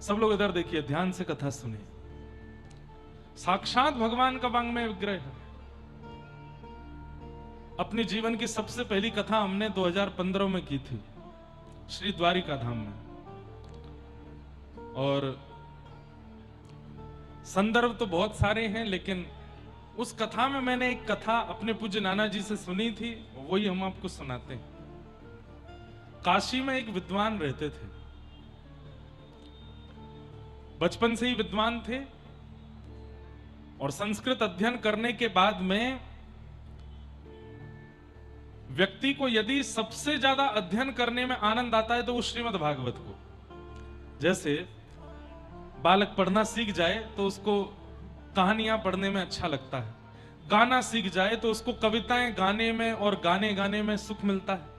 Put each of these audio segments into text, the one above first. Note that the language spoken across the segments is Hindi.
सब लोग इधर देखिए, ध्यान से कथा सुनिए। साक्षात भगवान का वांग्मय विग्रह है। अपने जीवन की सबसे पहली कथा हमने 2015 में की थी श्री द्वारिका धाम में, और संदर्भ तो बहुत सारे हैं, लेकिन उस कथा में मैंने एक कथा अपने पूज्य नाना जी से सुनी थी, वही हम आपको सुनाते हैं। काशी में एक विद्वान रहते थे, बचपन से ही विद्वान थे, और संस्कृत अध्ययन करने के बाद में व्यक्ति को यदि सबसे ज्यादा अध्ययन करने में आनंद आता है तो वो श्रीमद् भागवत को, जैसे बालक पढ़ना सीख जाए तो उसको कहानियां पढ़ने में अच्छा लगता है, गाना सीख जाए तो उसको कविताएं गाने में और गाने गाने में सुख मिलता है।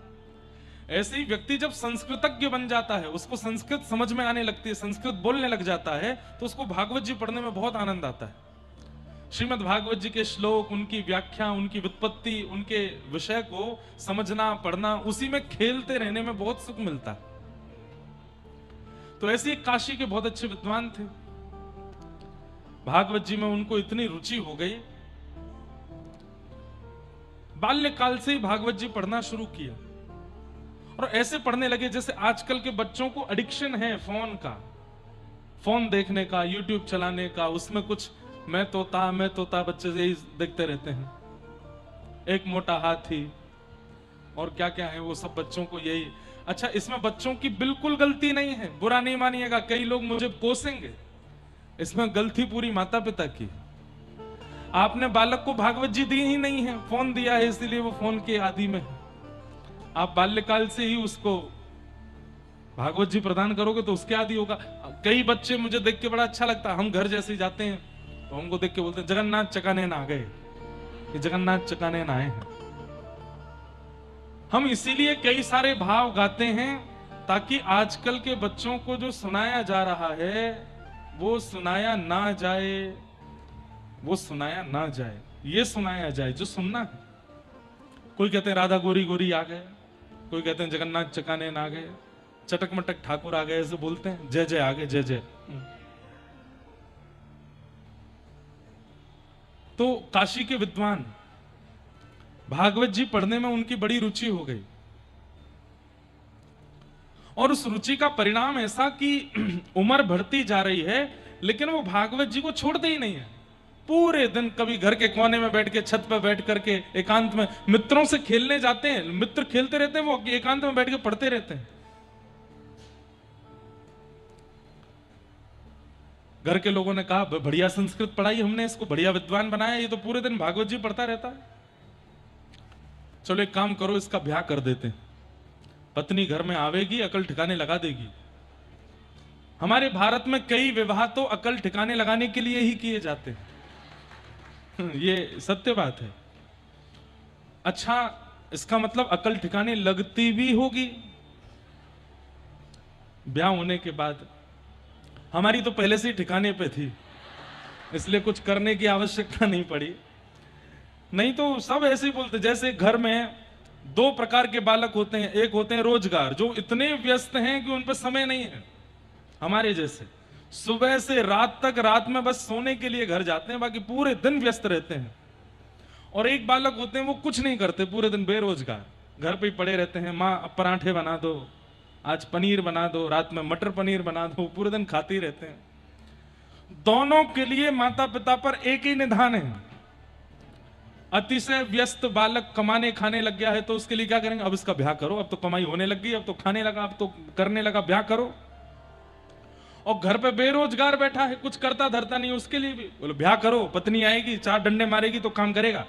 ऐसे ही व्यक्ति जब संस्कृतज्ञ बन जाता है, उसको संस्कृत समझ में आने लगती है, संस्कृत बोलने लग जाता है, तो उसको भागवत जी पढ़ने में बहुत आनंद आता है। श्रीमद् भागवत जी के श्लोक, उनकी व्याख्या, उनकी व्युत्पत्ति, उनके विषय को समझना, पढ़ना, उसी में खेलते रहने में बहुत सुख मिलता है। तो ऐसे ही काशी के बहुत अच्छे विद्वान थे, भागवत जी में उनको इतनी रुचि हो गई, बाल्यकाल से ही भागवत जी पढ़ना शुरू किया, और ऐसे पढ़ने लगे जैसे आजकल के बच्चों को एडिक्शन है फोन का, फोन देखने का, यूट्यूब चलाने का, उसमें कुछ मैं तोता बच्चे यही देखते रहते हैं, एक मोटा हाथी और क्या क्या है वो सब बच्चों को यही। अच्छा, इसमें बच्चों की बिल्कुल गलती नहीं है, बुरा नहीं मानिएगा, कई लोग मुझे कोसेंगे, इसमें गलती पूरी माता पिता की। आपने बालक को भागवत जी दी ही नहीं है, फोन दिया है इसीलिए वो फोन के आदी में है। आप बाल्यकाल से ही उसको भागवत जी प्रदान करोगे तो उसके आदी होगा। कई बच्चे मुझे देख के बड़ा अच्छा लगता है, हम घर जैसे ही जाते हैं तो हमको देख के बोलते हैं जगन्नाथ चकाने ना आ गए, ये जगन्नाथ चकाने ना आए हैं। हम इसीलिए कई सारे भाव गाते हैं ताकि आजकल के बच्चों को जो सुनाया जा रहा है वो सुनाया ना जाए, वो सुनाया ना जाए, ये सुनाया जाए जो सुनना है। कोई कहते हैं राधा गोरी गोरी आ गए, कोई कहते हैं जगन्नाथ चकाने ना आ गए, चटक मटक ठाकुर आ गए, ऐसे बोलते हैं, जय जय आ गए, जय जय। तो काशी के विद्वान भागवत जी पढ़ने में उनकी बड़ी रुचि हो गई, और उस रुचि का परिणाम ऐसा कि उम्र बढ़ती जा रही है लेकिन वो भागवत जी को छोड़ते ही नहीं है। पूरे दिन कभी घर के कोने में बैठ के, छत पर बैठ करके एकांत में, मित्रों से खेलने जाते हैं, मित्र खेलते रहते हैं, वो एकांत में बैठ के पढ़ते रहते हैं। घर के लोगों ने कहा बढ़िया संस्कृत पढ़ाई हमने, इसको बढ़िया विद्वान बनाया, ये तो पूरे दिन भागवत जी पढ़ता रहता है, चलो एक काम करो इसका ब्याह कर देते हैं, पत्नी घर में आवेगी, अकल ठिकाने लगा देगी। हमारे भारत में कई विवाह तो अकल ठिकाने लगाने के लिए ही किए जाते हैं, ये सत्य बात है। अच्छा, इसका मतलब अकल ठिकाने लगती भी होगी ब्याह होने के बाद। हमारी तो पहले से ही ठिकाने पे थी, इसलिए कुछ करने की आवश्यकता नहीं पड़ी। नहीं तो सब ऐसे ही बोलते, जैसे घर में दो प्रकार के बालक होते हैं, एक होते हैं रोजगार, जो इतने व्यस्त हैं कि उन पर समय नहीं है, हमारे जैसे सुबह से रात तक, रात में बस सोने के लिए घर जाते हैं, बाकी पूरे दिन व्यस्त रहते हैं। और एक बालक होते हैं वो कुछ नहीं करते, पूरे दिन बेरोजगार, घर पे ही पड़े रहते हैं, माँ पराठे बना दो, आज पनीर बना दो, रात में मटर पनीर बना दो, पूरे दिन खाते ही रहते हैं। दोनों के लिए माता पिता पर एक ही निधान है, अतिशय व्यस्त बालक कमाने खाने लग गया है तो उसके लिए क्या करेंगे, अब इसका ब्याह करो, अब तो कमाई होने लग गई, अब तो खाने लगा, अब तो करने लगा, ब्याह करो। और घर पे बेरोजगार बैठा है, कुछ करता धरता नहीं, उसके लिए भी बोलो ब्याह करो, पत्नी आएगी, चार डंडे मारेगी तो काम करेगा।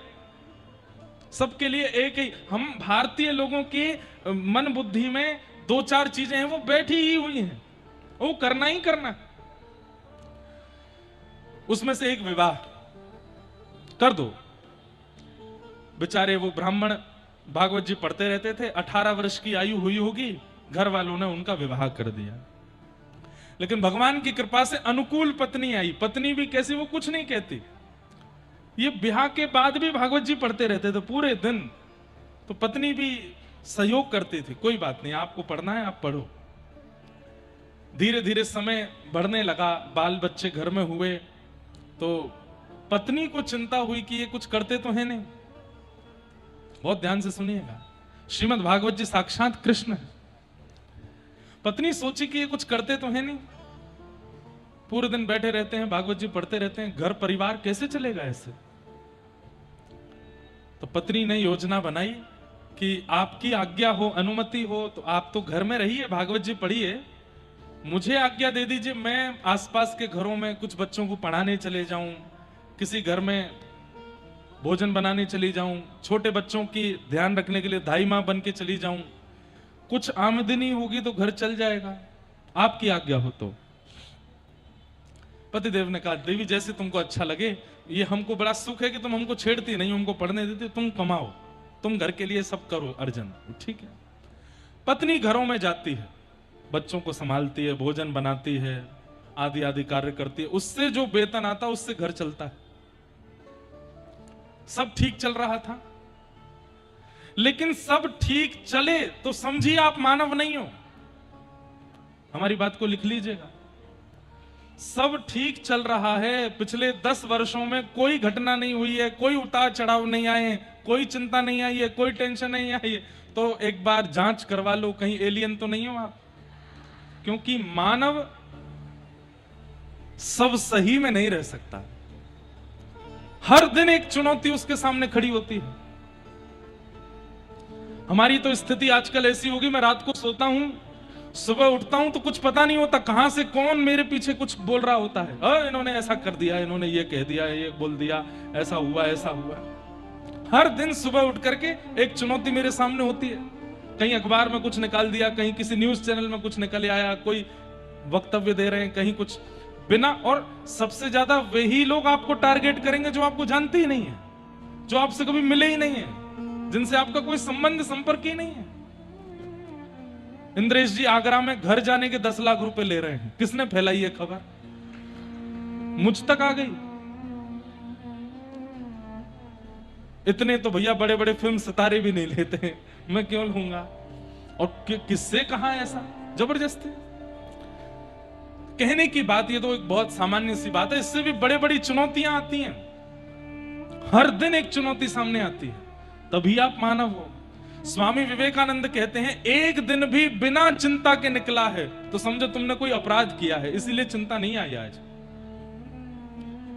सबके लिए एक ही। हम भारतीय लोगों की मन बुद्धि में दो चार चीजें हैं वो बैठी ही हुई हैं, वो करना ही करना। उसमें से एक विवाह कर दो। बेचारे वो ब्राह्मण भागवत जी पढ़ते रहते थे, 18 वर्ष की आयु हुई होगी, घर वालों ने उनका विवाह कर दिया। लेकिन भगवान की कृपा से अनुकूल पत्नी आई। पत्नी भी कैसी, वो कुछ नहीं कहती, ये ब्याह के बाद भी भागवत जी पढ़ते रहते थे पूरे दिन, तो पत्नी भी सहयोग करती थी, कोई बात नहीं, आपको पढ़ना है आप पढ़ो। धीरे धीरे समय बढ़ने लगा, बाल बच्चे घर में हुए, तो पत्नी को चिंता हुई कि ये कुछ करते तो है नहीं। बहुत ध्यान से सुनिएगा, श्रीमद् भागवत जी साक्षात कृष्ण है। पत्नी सोची कि ये कुछ करते तो है नहीं, पूरे दिन बैठे रहते हैं, भागवत जी पढ़ते रहते हैं, घर परिवार कैसे चलेगा ऐसे। तो पत्नी ने योजना बनाई कि आपकी आज्ञा हो, अनुमति हो तो आप तो घर में रहिए, भागवत जी पढ़िए, मुझे आज्ञा दे दीजिए, मैं आसपास के घरों में कुछ बच्चों को पढ़ाने चले जाऊं, किसी घर में भोजन बनाने चली जाऊं, छोटे बच्चों की ध्यान रखने के लिए दाई मां बन के चली जाऊं, कुछ आमदनी होगी तो घर चल जाएगा, आपकी आज्ञा हो तो। पतिदेव ने कहा, देवी जैसे तुमको अच्छा लगे, ये हमको बड़ा सुख है कि तुम हमको छेड़ती नहीं, हमको पढ़ने देती, तुम कमाओ, तुम घर के लिए सब करो अर्जन। ठीक है। पत्नी घरों में जाती है, बच्चों को संभालती है, भोजन बनाती है, आदि आदि कार्य करती है, उससे जो वेतन आता है उससे घर चलता है। सब ठीक चल रहा था, लेकिन सब ठीक चले तो समझिए आप मानव नहीं हो। हमारी बात को लिख लीजिएगा। सब ठीक चल रहा है, पिछले 10 वर्षों में कोई घटना नहीं हुई है, कोई उतार चढ़ाव नहीं आए, कोई चिंता नहीं आई है, कोई टेंशन नहीं आई है, तो एक बार जांच करवा लो, कहीं एलियन तो नहीं हो आप। क्योंकि मानव सब सही में नहीं रह सकता, हर दिन एक चुनौती उसके सामने खड़ी होती है। हमारी तो स्थिति आजकल ऐसी होगी, मैं रात को सोता हूं, सुबह उठता हूं तो कुछ पता नहीं होता कहां से कौन मेरे पीछे कुछ बोल रहा होता है। इन्होंने ऐसा कर दिया, इन्होंने ये कह दिया, ये बोल दिया, ऐसा हुआ, ऐसा हुआ। हर दिन सुबह उठ करके एक चुनौती मेरे सामने होती है। कहीं अखबार में कुछ निकाल दिया, कहीं किसी न्यूज चैनल में कुछ निकल आया, कोई वक्तव्य दे रहे हैं, कहीं कुछ बिना। और सबसे ज्यादा वही लोग आपको टारगेट करेंगे जो आपको जानते ही नहीं है, जो आपसे कभी मिले ही नहीं है, जिनसे आपका कोई संबंध संपर्क ही नहीं है। इंद्रेश जी आगरा में घर जाने के 10 लाख रुपए ले रहे हैं, किसने फैलाई ये खबर? मुझ तक आ गई। इतने तो भैया बड़े बड़े फिल्म सितारे भी नहीं लेते हैं, मैं क्यों लूंगा? और किससे कहा ऐसा? जबरदस्ती कहने की बात, ये तो एक बहुत सामान्य सी बात है, इससे भी बड़े बड़ी चुनौतियां आती हैं। हर दिन एक चुनौती सामने आती है, तभी आप मानव हो। स्वामी विवेकानंद कहते हैं, एक दिन भी बिना चिंता के निकला है तो समझो तुमने कोई अपराध किया है, इसीलिए चिंता नहीं आई आज।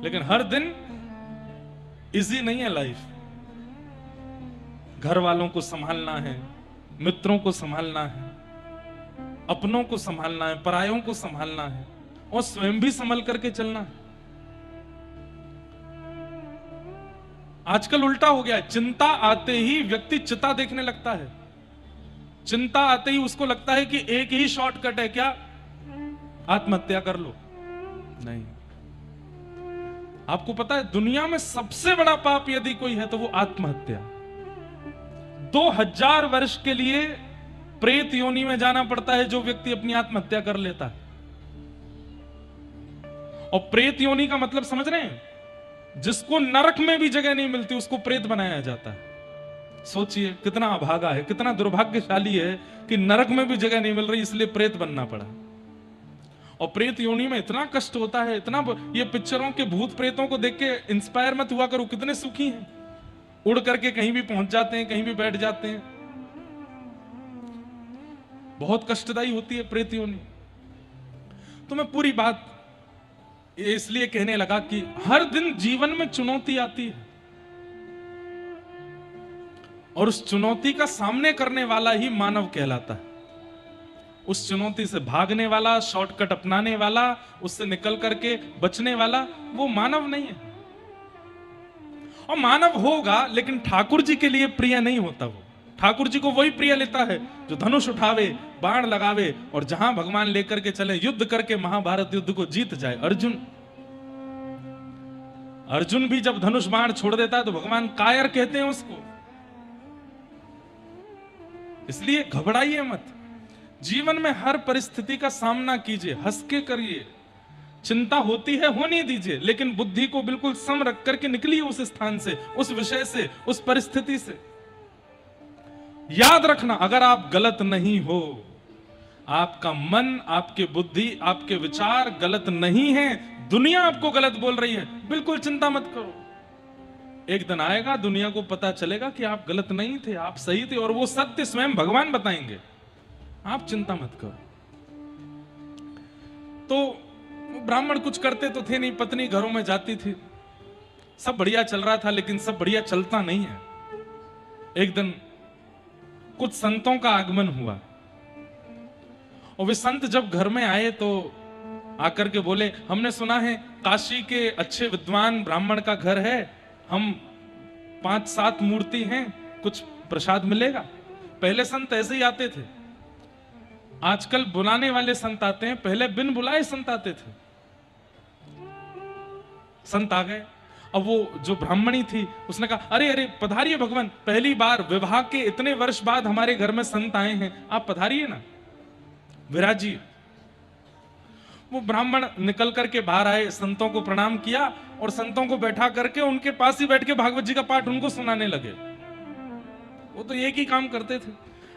लेकिन हर दिन इजी नहीं है लाइफ। घर वालों को संभालना है, मित्रों को संभालना है, अपनों को संभालना है, परायों को संभालना है, और स्वयं भी संभल करके चलना है। आजकल उल्टा हो गया है, चिंता आते ही व्यक्ति चिता देखने लगता है। चिंता आते ही उसको लगता है कि एक ही शॉर्टकट है, क्या? आत्महत्या कर लो। नहीं, आपको पता है दुनिया में सबसे बड़ा पाप यदि कोई है तो वो आत्महत्या। 2000 वर्ष के लिए प्रेत योनि में जाना पड़ता है जो व्यक्ति अपनी आत्महत्या कर लेता है। और प्रेत योनि का मतलब समझ रहे हैं? जिसको नरक में भी जगह नहीं मिलती उसको प्रेत बनाया जाता है। सोचिए कितना अभागा है, कितना दुर्भाग्यशाली है कि नरक में भी जगह नहीं मिल रही, इसलिए प्रेत बनना पड़ा। और प्रेत योनि में इतना कष्ट होता है, इतना। ये पिक्चरों के भूत प्रेतों को देख के इंस्पायर मत हुआ करो, कितने सुखी हैं, उड़ करके कहीं भी पहुंच जाते हैं, कहीं भी बैठ जाते हैं। बहुत कष्टदायी होती है प्रेत योनि। तो मैं पूरी बात इसलिए कहने लगा कि हर दिन जीवन में चुनौती आती है, और उस चुनौती का सामने करने वाला ही मानव कहलाता है। उस चुनौती से भागने वाला, शॉर्टकट अपनाने वाला, उससे निकल करके बचने वाला, वो मानव नहीं है। और मानव होगा लेकिन ठाकुर जी के लिए प्रिय नहीं होता। वो ठाकुर जी को वही प्रिय लेता है जो धनुष उठावे, बाण लगावे, और जहां भगवान लेकर के चले, युद्ध करके महाभारत युद्ध को जीत जाए। अर्जुन भी जब धनुष बाण छोड़ देता है तो भगवान कायर कहते हैं उसको। इसलिए घबराइए मत, जीवन में हर परिस्थिति का सामना कीजिए, हंस के करिए। चिंता होती है, होने दीजिए, लेकिन बुद्धि को बिल्कुल सम रख करके निकलिए उस स्थान से, उस विषय से, उस परिस्थिति से। याद रखना, अगर आप गलत नहीं हो, आपका मन, आपकी बुद्धि, आपके विचार गलत नहीं है, दुनिया आपको गलत बोल रही है, बिल्कुल चिंता मत करो। एक दिन आएगा, दुनिया को पता चलेगा कि आप गलत नहीं थे, आप सही थे, और वो सत्य स्वयं भगवान बताएंगे। आप चिंता मत करो। तो ब्राह्मण कुछ करते तो थे नहीं, पत्नी घरों में जाती थी, सब बढ़िया चल रहा था, लेकिन सब बढ़िया चलता नहीं है। एक दिन कुछ संतों का आगमन हुआ, और वे संत जब घर में आए तो आकर के बोले, हमने सुना है काशी के अच्छे विद्वान ब्राह्मण का घर है, हम 5-7 मूर्ति हैं, कुछ प्रसाद मिलेगा। पहले संत ऐसे ही आते थे, आजकल बुलाने वाले संत आते हैं, पहले बिन बुलाए संत आते थे। संत आ गए, अब वो जो ब्राह्मणी थी उसने कहा, अरे अरे पधारिए भगवान, पहली बार विवाह के इतने वर्ष बाद हमारे घर में संत आए हैं, आप पधारिए ना, विराजिए। वो ब्राह्मण निकल करके बाहर आए, संतों को प्रणाम किया और संतों को बैठा करके उनके पास ही बैठ के भागवत जी का पाठ उनको सुनाने लगे। वो तो एक ही काम करते थे।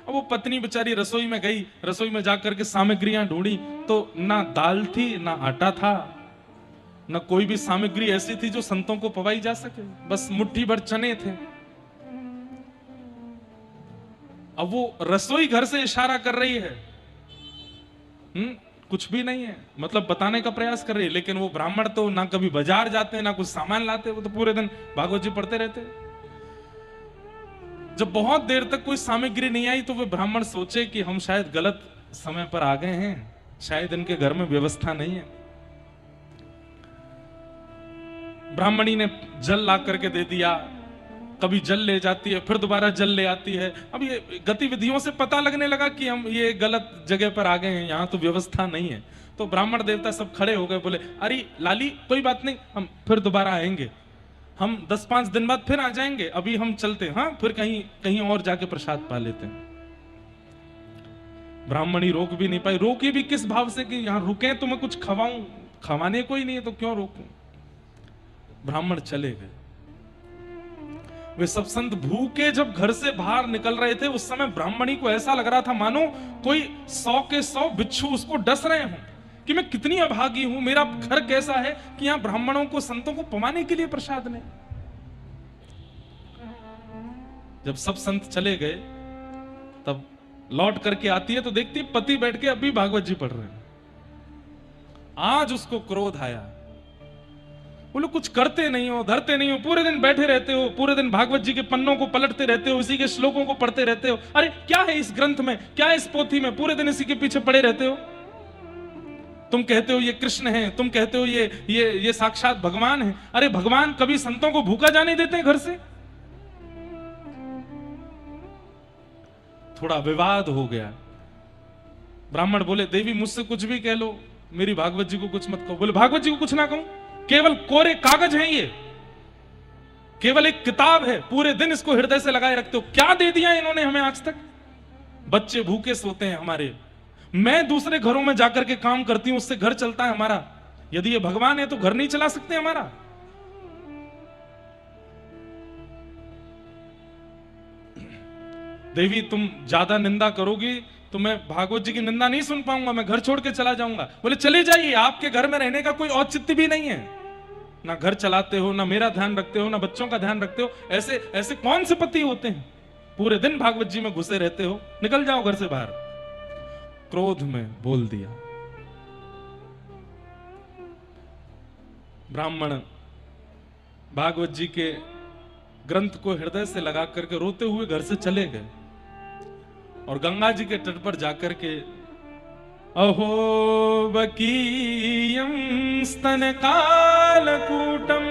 अब वो पत्नी बेचारी रसोई में गई, रसोई में जाकर के सामग्रियां ढूंढी तो ना दाल थी, ना आटा था, ना कोई भी सामग्री ऐसी थी जो संतों को पवाई जा सके, बस मुट्ठी भर चने थे। अब वो रसोई घर से इशारा कर रही है, कुछ भी नहीं है, मतलब बताने का प्रयास कर रही है, लेकिन वो ब्राह्मण तो ना कभी बाजार जाते ना कुछ सामान लाते, वो तो पूरे दिन भागवत जी पढ़ते रहते। जब बहुत देर तक कोई सामग्री नहीं आई तो वे ब्राह्मण सोचे कि हम शायद गलत समय पर आ गए हैं, शायद इनके घर में व्यवस्था नहीं है। ब्राह्मणी ने जल ला करके दे दिया, कभी जल ले जाती है, फिर दोबारा जल ले आती है। अब ये गतिविधियों से पता लगने लगा कि हम ये गलत जगह पर आ गए हैं, यहाँ तो व्यवस्था नहीं है। तो ब्राह्मण देवता सब खड़े हो गए, बोले, अरे लाली कोई बात नहीं, हम फिर दोबारा आएंगे, हम 10-5 दिन बाद फिर आ जाएंगे, अभी हम चलते हैं, हाँ फिर कहीं और जाके प्रसाद पा लेते हैं। ब्राह्मणी रोक भी नहीं पाई, रोके भी किस भाव से कि यहां रुके तो मैं कुछ खवाऊं, खवाने को ही नहीं है तो क्यों रोकूं। ब्राह्मण चले गए। वे सब संत भूखे जब घर से बाहर निकल रहे थे, उस समय ब्राह्मणी को ऐसा लग रहा था मानो कोई 100 के 100 बिच्छू उसको डस रहे हों कि मैं कितनी अभागी हूं, मेरा घर कैसा है कि यहां ब्राह्मणों को, संतों को पवाने के लिए प्रसाद नहीं। जब सब संत चले गए तब लौट करके आती है तो देखती है पति बैठ के अभी भागवत जी पढ़ रहे हैं। आज उसको क्रोध आया, बोलो कुछ करते नहीं हो, धरते नहीं हो, पूरे दिन बैठे रहते हो, पूरे दिन भागवत जी के पन्नों को पलटते रहते हो, इसी के श्लोकों को पढ़ते रहते हो। अरे क्या है इस ग्रंथ में, क्या है इस पोथी में, पूरे दिन इसी के पीछे पड़े रहते हो। तुम कहते हो ये कृष्ण है, तुम कहते हो ये साक्षात भगवान है। अरे भगवान कभी संतों को भूखा जाने देते हैं घर से। थोड़ा विवाद हो गया। ब्राह्मण बोले, देवी मुझसे कुछ भी कह लो, मेरी भागवत जी को कुछ मत कहो। बोले, भागवत जी को कुछ ना कहूं, केवल कोरे कागज हैं, ये केवल एक किताब है, पूरे दिन इसको हृदय से लगाए रखते हो। क्या दे दिया इन्होंने हमें आज तक। बच्चे भूखे सोते हैं हमारे, मैं दूसरे घरों में जाकर के काम करती हूं, उससे घर चलता है हमारा। यदि ये भगवान है तो घर नहीं चला सकते हमारा। देवी तुम ज्यादा निंदा करोगी तो मैं भागवत जी की निंदा नहीं सुन पाऊंगा, मैं घर छोड़ के चला जाऊंगा। बोले, चले जाइए, आपके घर में रहने का कोई औचित्य भी नहीं है, ना घर चलाते हो, ना मेरा ध्यान रखते हो, ना बच्चों का ध्यान रखते हो। ऐसे ऐसे कौन से पति होते हैं, पूरे दिन भागवत जी में घुसे रहते हो, निकल जाओ घर से बाहर। क्रोध में बोल दिया। ब्राह्मण भागवत जी के ग्रंथ को हृदय से लगा करके रोते हुए घर से चले गए और गंगा जी के तट पर जाकर के, अहो बकीयं स्तन कालकूटम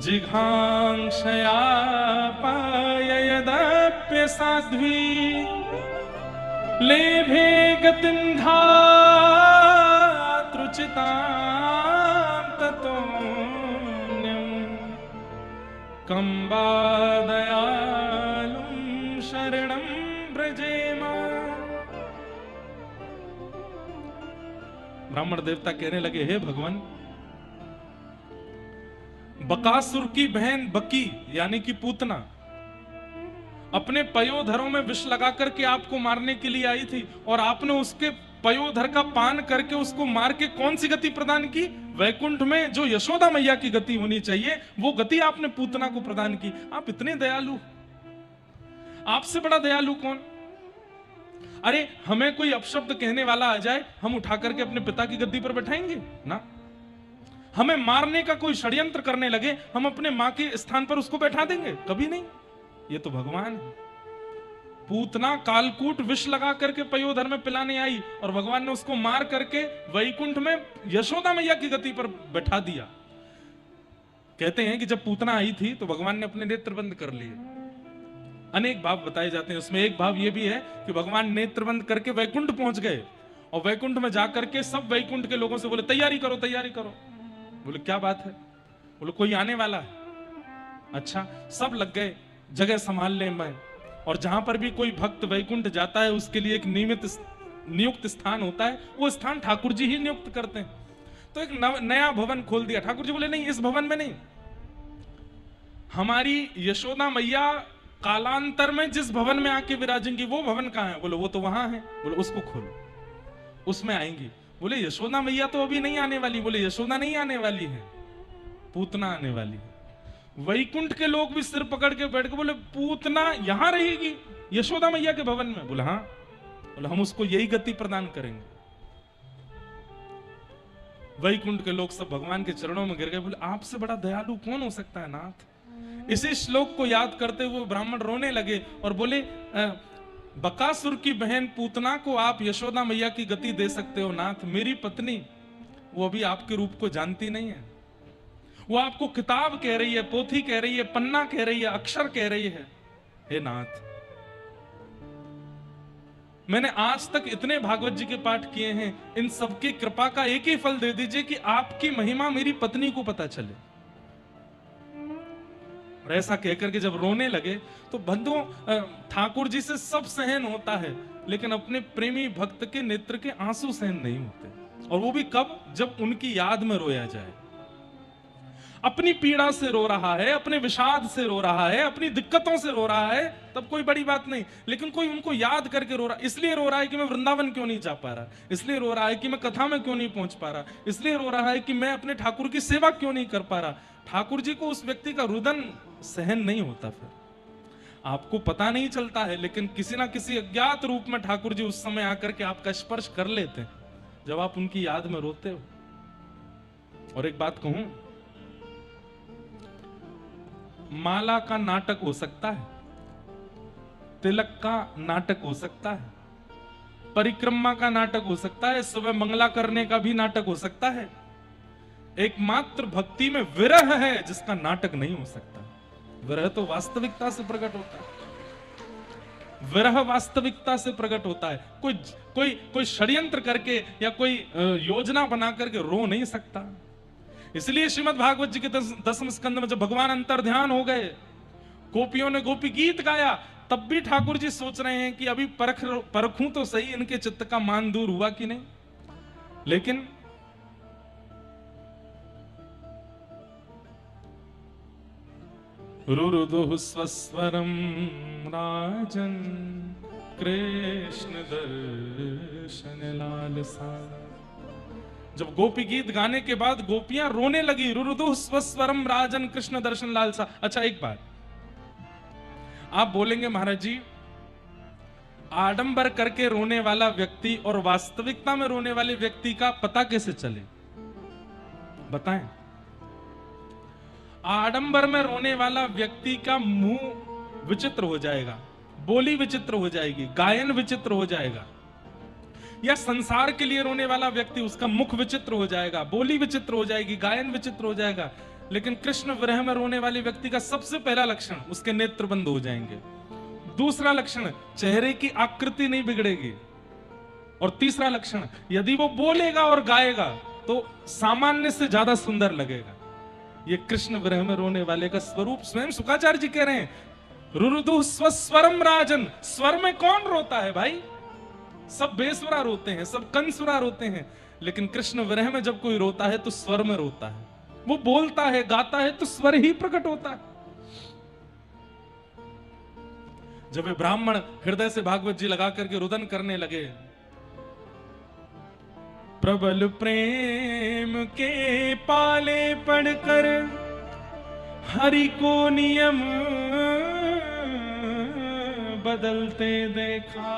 जिघांक्षया पाययदप्य साध्वी लेभे गतिं धातृचितां ततोऽन्यं कंबा दयालुं शरणं व्रजेम। ब्राह्मण देवता कहने लगे, हे भगवान, बकासुर की बहन बकी यानी कि पूतना अपने पयोधरों में विष लगा करके आपको मारने के लिए आई थी, और आपने उसके पयोधर का पान करके उसको मार के कौन सी गति प्रदान की? वैकुंठ में जो यशोदा मैया की गति होनी चाहिए वो गति आपने पूतना को प्रदान की। आप इतने दयालु, आपसे बड़ा दयालु कौन? अरे हमें कोई अपशब्द कहने वाला आ जाए, हम उठा करके अपने पिता की गद्दी पर बैठाएंगे ना? हमें मारने का कोई षड्यंत्र करने लगे, हम अपने मां के स्थान पर उसको बैठा देंगे? कभी नहीं। ये तो भगवान है। पूतना कालकूट विष लगा करके पयोधर में पिलाने आई, और भगवान ने उसको मार करके वैकुंठ में यशोदा मैया की गति पर बैठा दिया। कहते हैं कि जब पूतना आई थी तो भगवान ने अपने नेत्र बंद कर लिए। अनेक भाव बताए जाते हैं, उसमें एक भाव यह भी है कि भगवान नेत्र बंद करके वैकुंठ पहुंच गए, और वैकुंठ में जाकर के सब वैकुंठ के लोगों से बोले तैयारी करो तैयारी करो। बोले क्या बात है? बोले कोई आने वाला है। अच्छा, सब लग गए जगह संभालने में, और जहां पर भी कोई भक्त वैकुंठ जाता है उसके लिए एक नियुक्त स्थान होता है, वो स्थान ठाकुर जी ही नियुक्त करते हैं। तो एक नया भवन खोल दिया। ठाकुर जी बोले नहीं, इस भवन में नहीं, हमारी यशोदा मैया कालांतर में जिस भवन में आके विराजेंगी वो भवन कहां है? बोले वो तो वहां है। बोले उसको खोलो, उसमें आएंगी। बोले यशोदा मैया तो अभी नहीं आने वाली। बोले यशोदा नहीं आने वाली है, पूतना आने वाली है। वैकुंठ के लोग भी सिर पकड़ के बैठ के बोले पूतना यहां रहेगी यशोदा मैया के भवन में? बोले हाँ। बोले हम उसको यही गति प्रदान करेंगे। वैकुंठ के लोग सब भगवान के चरणों में गिर गए। बोले आपसे बड़ा दयालु कौन हो सकता है नाथ? इसी श्लोक को याद करते हुए ब्राह्मण रोने लगे और बोले बकासुर की बहन पूतना को आप यशोदा मैया की गति दे सकते हो नाथ, मेरी पत्नी वो अभी आपके रूप को जानती नहीं है। वो आपको किताब कह रही है, पोथी कह रही है, पन्ना कह रही है, अक्षर कह रही है। हे नाथ, मैंने आज तक इतने भागवत जी के पाठ किए हैं, इन सबकी कृपा का एक ही फल दे दीजिए कि आपकी महिमा मेरी पत्नी को पता चले। और ऐसा कहकर के जब रोने लगे तो बंधुओं, ठाकुर जी से सब सहन होता है, लेकिन अपने प्रेमी भक्त के नेत्र के आंसू सहन नहीं होते। और वो भी कब? जब उनकी याद में रोया जाए। अपनी पीड़ा से रो रहा है, अपने विषाद से रो रहा है, अपनी दिक्कतों से रो रहा है, तब कोई बड़ी बात नहीं। लेकिन कोई उनको याद करके रो रहा, इसलिए रो रहा है कि मैं वृंदावन क्यों नहीं जा पा रहा, इसलिए रो रहा है कि मैं कथा में क्यों नहीं पहुंच पा रहा, इसलिए रो रहा है कि मैं अपने ठाकुर की सेवा क्यों नहीं कर पा रहा। ठाकुर जी को उस व्यक्ति का रुदन सहन नहीं होता। फिर आपको पता नहीं चलता है, लेकिन किसी ना किसी अज्ञात रूप में ठाकुर जी उस समय आकर के आपका स्पर्श कर लेते हैं जब आप उनकी याद में रोते हो। और एक बात कहूं, माला का नाटक हो सकता है, तिलक का नाटक हो सकता है, परिक्रमा का नाटक हो सकता है, सुबह मंगला करने का भी नाटक हो सकता है। एकमात्र भक्ति में विरह है जिसका नाटक नहीं हो सकता। विरह तो वास्तविकता से प्रकट होता है, विरह वास्तविकता से प्रकट होता है। कोई षड्यंत्र करके या कोई योजना बना करके रो नहीं सकता। इसलिए श्रीमद् भागवत जी के 10वें स्कंद में जब भगवान अंतर ध्यान हो गए, गोपियों ने गोपी गीत गाया, तब भी ठाकुर जी सोच रहे हैं कि अभी परखूं तो सही इनके चित्त का मान दूर हुआ कि नहीं। लेकिन रुरुदुः स्वस्वरम राजन कृष्ण दर्शन लालसा। जब गोपी गीत गाने के बाद गोपियां रोने लगी, रुरुदुः स्वस्वरम राजन कृष्ण दर्शन लालसा। अच्छा एक बात आप बोलेंगे महाराज जी, आडंबर करके रोने वाला व्यक्ति और वास्तविकता में रोने वाले व्यक्ति का पता कैसे चले? बताएं। आडंबर में रोने वाला व्यक्ति का मुंह विचित्र हो जाएगा, बोली विचित्र हो जाएगी, गायन विचित्र हो जाएगा। या संसार के लिए रोने वाला व्यक्ति, उसका मुख विचित्र हो जाएगा, बोली विचित्र हो जाएगी, गायन विचित्र हो जाएगा। लेकिन कृष्ण विरह में रोने वाले व्यक्ति का सबसे पहला लक्षण, उसके नेत्र बंद हो जाएंगे। दूसरा लक्षण, चेहरे की आकृति नहीं बिगड़ेगी। और तीसरा लक्षण, यदि वो बोलेगा और गाएगा तो सामान्य से ज्यादा सुंदर लगेगा। ये कृष्ण विरह में रोने वाले का स्वरूप स्वयं शुकाचार्य जी कह रहे हैं, रुरुदुः स्वस्वरम राजन। स्वर में कौन रोता है भाई? सब बेसुरा रोते हैं, सब कंसुरा रोते हैं, लेकिन कृष्ण विरह में जब कोई रोता है तो स्वर में रोता है। वो बोलता है, गाता है तो स्वर ही प्रकट होता है। जब वे ब्राह्मण हृदय से भागवत जी लगा करके रुदन करने लगे, प्रबल प्रेम के पाले पढ़कर हरि को नियम बदलते देखा,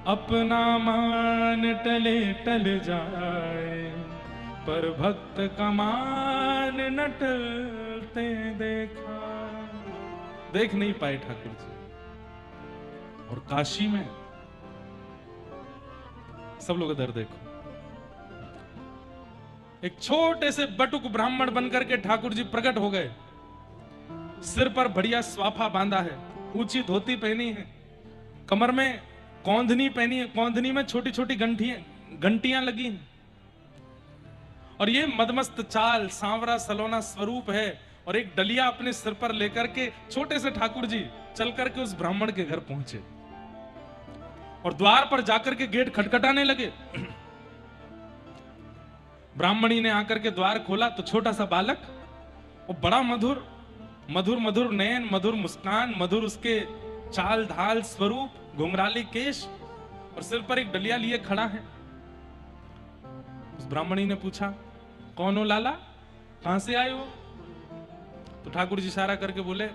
अपना मान टले टल जाए पर भक्त का मान न टलते देखा। देख नहीं पाए ठाकुर जी। और काशी में सब लोग इधर देखो, एक छोटे से बटुक ब्राह्मण बनकर के ठाकुर जी प्रकट हो गए। सिर पर बढ़िया स्वाफा बांधा है, ऊंची धोती पहनी है, कमर में कौंधनी पहनी है, कौंधनी में छोटी छोटी घंटियां लगी हैं, और ये मदमस्त चाल, सांवरा सलोना स्वरूप है, और एक डलिया अपने सिर पर लेकर के छोटे से ठाकुर जी चल करके उस ब्राह्मण के घर पहुंचे और द्वार पर जाकर के गेट खटखटाने लगे। ब्राह्मणी ने आकर के द्वार खोला तो छोटा सा बालक, वो बड़ा मधुर मधुर मधुर नयन, मधुर मुस्कान, मधुर उसके चाल ढाल स्वरूप, घुंघराले केश और सिर पर एक डलिया लिए खड़ा है। उस ब्राह्मणी ने पूछा, कौन हो लाला, कहां से आए हो? तो ठाकुर जी इशारा करके बोले,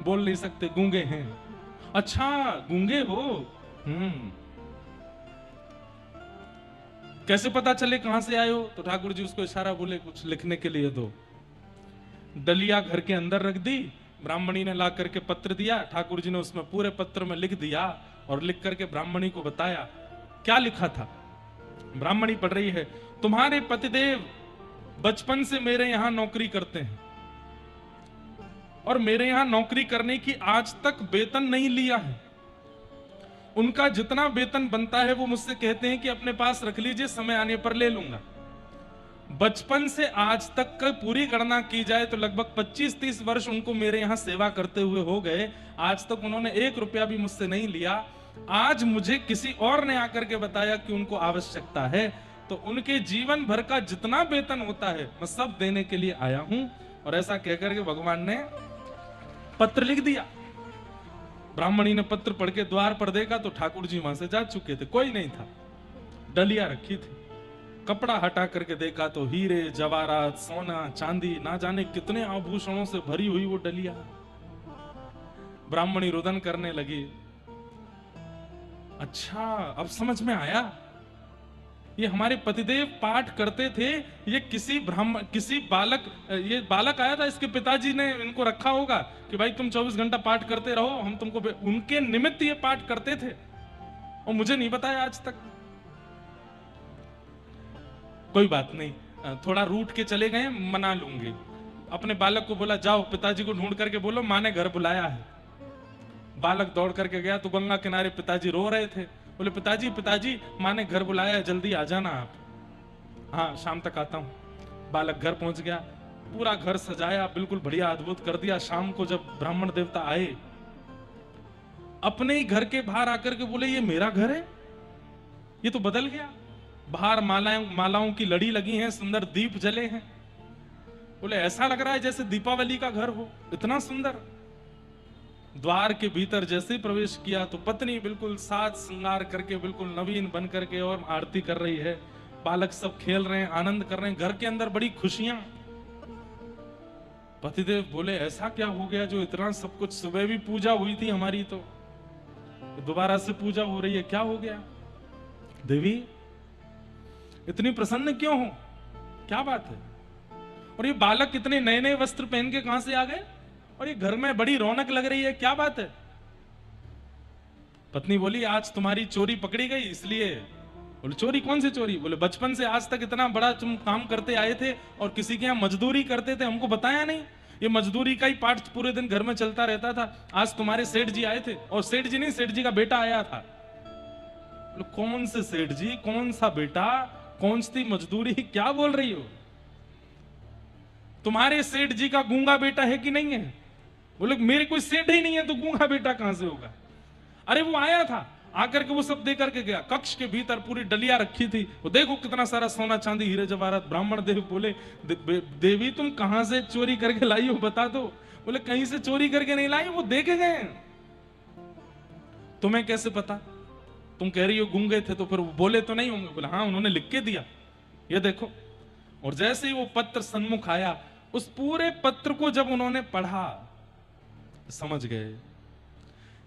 बोल नहीं सकते, गूंगे हैं। अच्छा गूंगे हो? कैसे पता चले कहां से आए हो? तो ठाकुर जी उसको इशारा बोले, कुछ लिखने के लिए दो। डलिया घर के अंदर रख दी, ब्राह्मणी ने ला करके पत्र दिया, ठाकुर जी ने उसमें पूरे पत्र में लिख दिया और लिख करके ब्राह्मणी को बताया। क्या लिखा था? ब्राह्मणी पढ़ रही है, तुम्हारे पतिदेव बचपन से मेरे यहां नौकरी करते हैं और मेरे यहां नौकरी करने की आज तक वेतन नहीं लिया है। उनका जितना वेतन बनता है वो मुझसे कहते हैं कि अपने पास रख लीजिए, समय आने पर ले लूंगा। बचपन से आज तक का पूरी गणना की जाए तो लगभग 25-30 वर्ष उनको मेरे यहां सेवा करते हुए हो गए, आज तक उन्होंने 1 रुपया भी मुझसे नहीं लिया। आज मुझे किसी और ने आकर के बताया कि उनको आवश्यकता है, तो उनके जीवन भर का जितना वेतन होता है मैं सब देने के लिए आया हूं। और ऐसा कहकर के भगवान ने पत्र लिख दिया। ब्राह्मणी ने पत्र पढ़ के द्वार पर देखा तो ठाकुर जी वहां से जा चुके थे, कोई नहीं था, डलिया रखी थी। कपड़ा हटा करके देखा तो हीरे जवाहरात, सोना चांदी, ना जाने कितने आभूषणों से भरी हुई वो डलिया। ब्राह्मणी रुदन करने लगी। अच्छा अब समझ में आया, ये हमारे पतिदेव पाठ करते थे, ये किसी बालक, ये बालक आया था, इसके पिताजी ने इनको रखा होगा कि भाई तुम 24 घंटा पाठ करते रहो, हम तुमको, उनके निमित्त ये पाठ करते थे और मुझे नहीं बताया आज तक। कोई बात नहीं, थोड़ा रूठ के चले गए, मना लूंगी। अपने बालक को बोला, जाओ पिताजी को ढूंढ करके बोलो माँ ने घर बुलाया है। बालक दौड़ करके गया तो गंगा किनारे पिताजी रो रहे थे। बोले, पिताजी पिताजी माँ ने घर बुलाया है, जल्दी आ जाना आप। हाँ शाम तक आता हूं। बालक घर पहुंच गया, पूरा घर सजाया, बिल्कुल बढ़िया अद्भुत कर दिया। शाम को जब ब्राह्मण देवता आए, अपने ही घर के बाहर आकर के बोले, ये मेरा घर है, ये तो बदल गया। बाहर मालाओं की लड़ी लगी है, सुंदर दीप जले हैं। बोले, ऐसा लग रहा है जैसे दीपावली का घर हो, इतना सुंदर। द्वार के भीतर जैसे प्रवेश किया तो पत्नी बिल्कुल साज श्रृंगार करके, बिल्कुल नवीन बन करके और आरती कर रही है। बालक सब खेल रहे हैं, आनंद कर रहे हैं, घर के अंदर बड़ी खुशियां। पतिदेव बोले, ऐसा क्या हो गया जो इतना सब कुछ? सुबह भी पूजा हुई थी हमारी, तो दोबारा से पूजा हो रही है, क्या हो गया? देवी इतनी प्रसन्न क्यों हो, क्या बात है? और ये बालक कितने नए नए वस्त्र पहन के कहां से आ गए, और ये घर में बड़ी रौनक लग रही है, क्या बात है? पत्नी बोली, आज तुम्हारी चोरी पकड़ी गई इसलिए। बोले, चोरी? कौन सी चोरी? बोले, बचपन से आज तक इतना बड़ा तुम काम करते आए थे और किसी के यहां मजदूरी करते थे, हमको बताया नहीं। ये मजदूरी का ही पाठ पूरे दिन घर में चलता रहता था। आज तुम्हारे सेठ जी आए थे, और सेठ जी नहीं, सेठ जी का बेटा आया था। बोले, कौन से सेठ जी, कौन सा बेटा, कौन सी मजदूरी, क्या बोल रही हो? तुम्हारे सेठ जी का गूंगा बेटा है कि नहीं है? बोले, मेरे कोई सेठ ही नहीं है तो गूंगा बेटा कहां से होगा? अरे वो आया था, आकर के वो सब दे करके गया। कक्ष के भीतर पूरी डलिया रखी थी, वो देखो कितना सारा सोना चांदी हीरे जवाहरात। ब्राह्मण देव बोले देवी तुम कहां से चोरी करके लाई हो बता दो। बोले कहीं से चोरी करके नहीं लाई, वो दे के गए। तुम्हें कैसे पता? तुम कह रही हो गूंगे थे तो फिर वो बोले तो नहीं होंगे। बोले हाँ उन्होंने लिख के दिया, ये देखो। और जैसे ही वो पत्र सन्मुख आया, उस पूरे पत्र को जब उन्होंने पढ़ा समझ गए,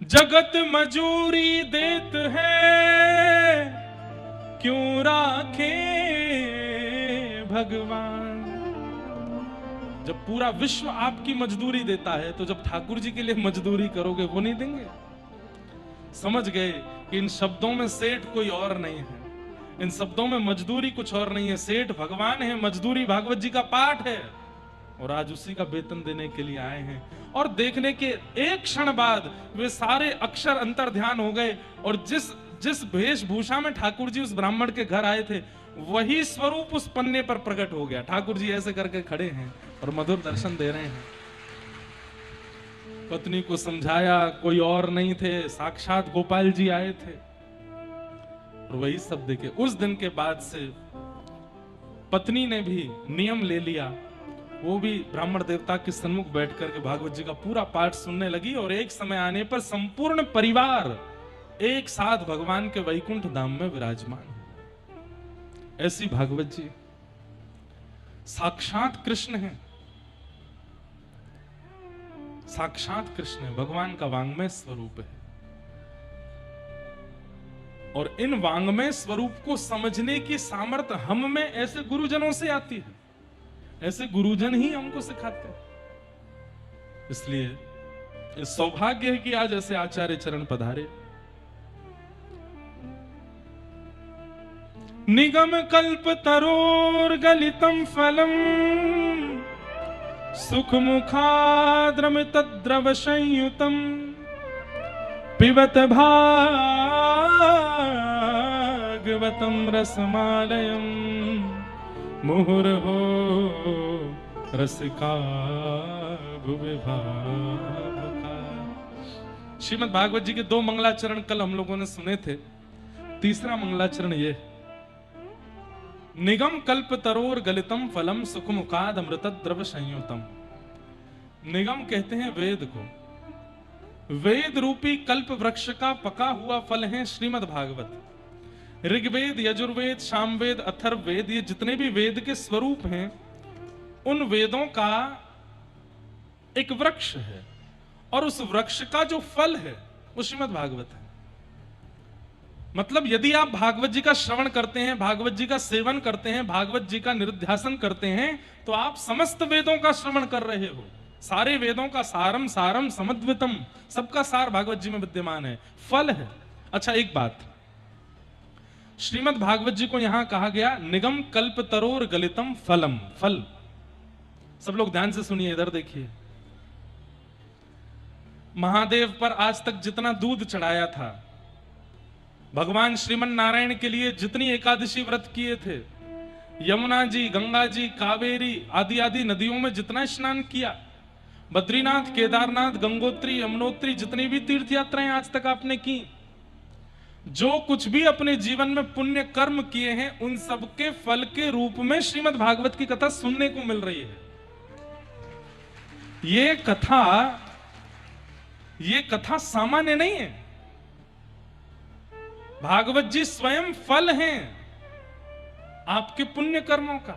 जगत मजूरी देत है क्यों राखे भगवान। जब पूरा विश्व आपकी मजदूरी देता है तो जब ठाकुर जी के लिए मजदूरी करोगे वो नहीं देंगे? समझ गए कि इन शब्दों में सेठ कोई और नहीं है, इन शब्दों में मजदूरी कुछ और नहीं है। सेठ भगवान है, मजदूरी भागवत जी का पाठ है, और आज उसी का वेतन देने के लिए आए हैं। और देखने के एक क्षण बाद वे सारे अक्षर अंतर ध्यान हो गए, और जिस वेशभूषा में ठाकुर जी उस ब्राह्मण के घर आए थे वही स्वरूप उस पन्ने पर प्रकट हो गया। ठाकुर जी ऐसे करके खड़े हैं और मधुर दर्शन दे रहे हैं। पत्नी को समझाया, कोई और नहीं थे, साक्षात गोपाल जी आए थे। और वही सब देखे। उस दिन के बाद से पत्नी ने भी नियम ले लिया, वो भी ब्राह्मण देवता के सन्मुख बैठ करके भागवत जी का पूरा पाठ सुनने लगी। और एक समय आने पर संपूर्ण परिवार एक साथ भगवान के वैकुंठ धाम में विराजमान। ऐसी भागवत जी साक्षात कृष्ण है, साक्षात कृष्ण है, भगवान का वांग्मय स्वरूप है। और इन वांग्मय स्वरूप को समझने की सामर्थ्य हम में ऐसे गुरुजनों से आती है, ऐसे गुरुजन ही हमको सिखाते हैं। इसलिए इस सौभाग्य है कि आज ऐसे आचार्य चरण पधारे। निगम कल्प तरोर गलितम फलम सुख मुखाद्रम तद्रव संयुतम पिबत भागवतम रसमालयम मुहुर्हो रसिका भुवि भावुका। श्रीमद् भागवत जी के 2 मंगलाचरण कल हम लोगों ने सुने थे। तीसरा मंगलाचरण ये, निगम कल्प तरोर गलितम फलम सुख मुखाद अमृत द्रव संयुतम। निगम कहते हैं वेद को, वेद रूपी कल्प वृक्ष का पका हुआ फल है श्रीमद् भागवत। ऋग्वेद, यजुर्वेद, सामवेद, अथर्ववेद, ये जितने भी वेद के स्वरूप हैं उन वेदों का एक वृक्ष है, और उस वृक्ष का जो फल है वो श्रीमद् भागवत है। मतलब यदि आप भागवत जी का श्रवण करते हैं, भागवत जी का सेवन करते हैं, भागवत जी का निरुध्यासन करते हैं, तो आप समस्त वेदों का श्रवण कर रहे हो। सारे वेदों का सारम सारम समद्वितम, सबका सार भागवत जी में विद्यमान है, फल है। अच्छा एक बात, श्रीमद् भागवत जी को यहां कहा गया निगम कल्प तरोर गलितम फलम, फल। सब लोग ध्यान से सुनिए, इधर देखिए। महादेव पर आज तक जितना दूध चढ़ाया था, भगवान श्रीमन नारायण के लिए जितनी एकादशी व्रत किए थे, यमुना जी, गंगा जी, कावेरी आदि आदि नदियों में जितना स्नान किया, बद्रीनाथ, केदारनाथ, गंगोत्री, यमुनोत्री, जितनी भी तीर्थ यात्राएं आज तक आपने की, जो कुछ भी अपने जीवन में पुण्य कर्म किए हैं, उन सब के फल के रूप में श्रीमद् भागवत की कथा सुनने को मिल रही है। ये कथा सामान्य नहीं है। भागवत जी स्वयं फल हैं आपके पुण्य कर्मों का।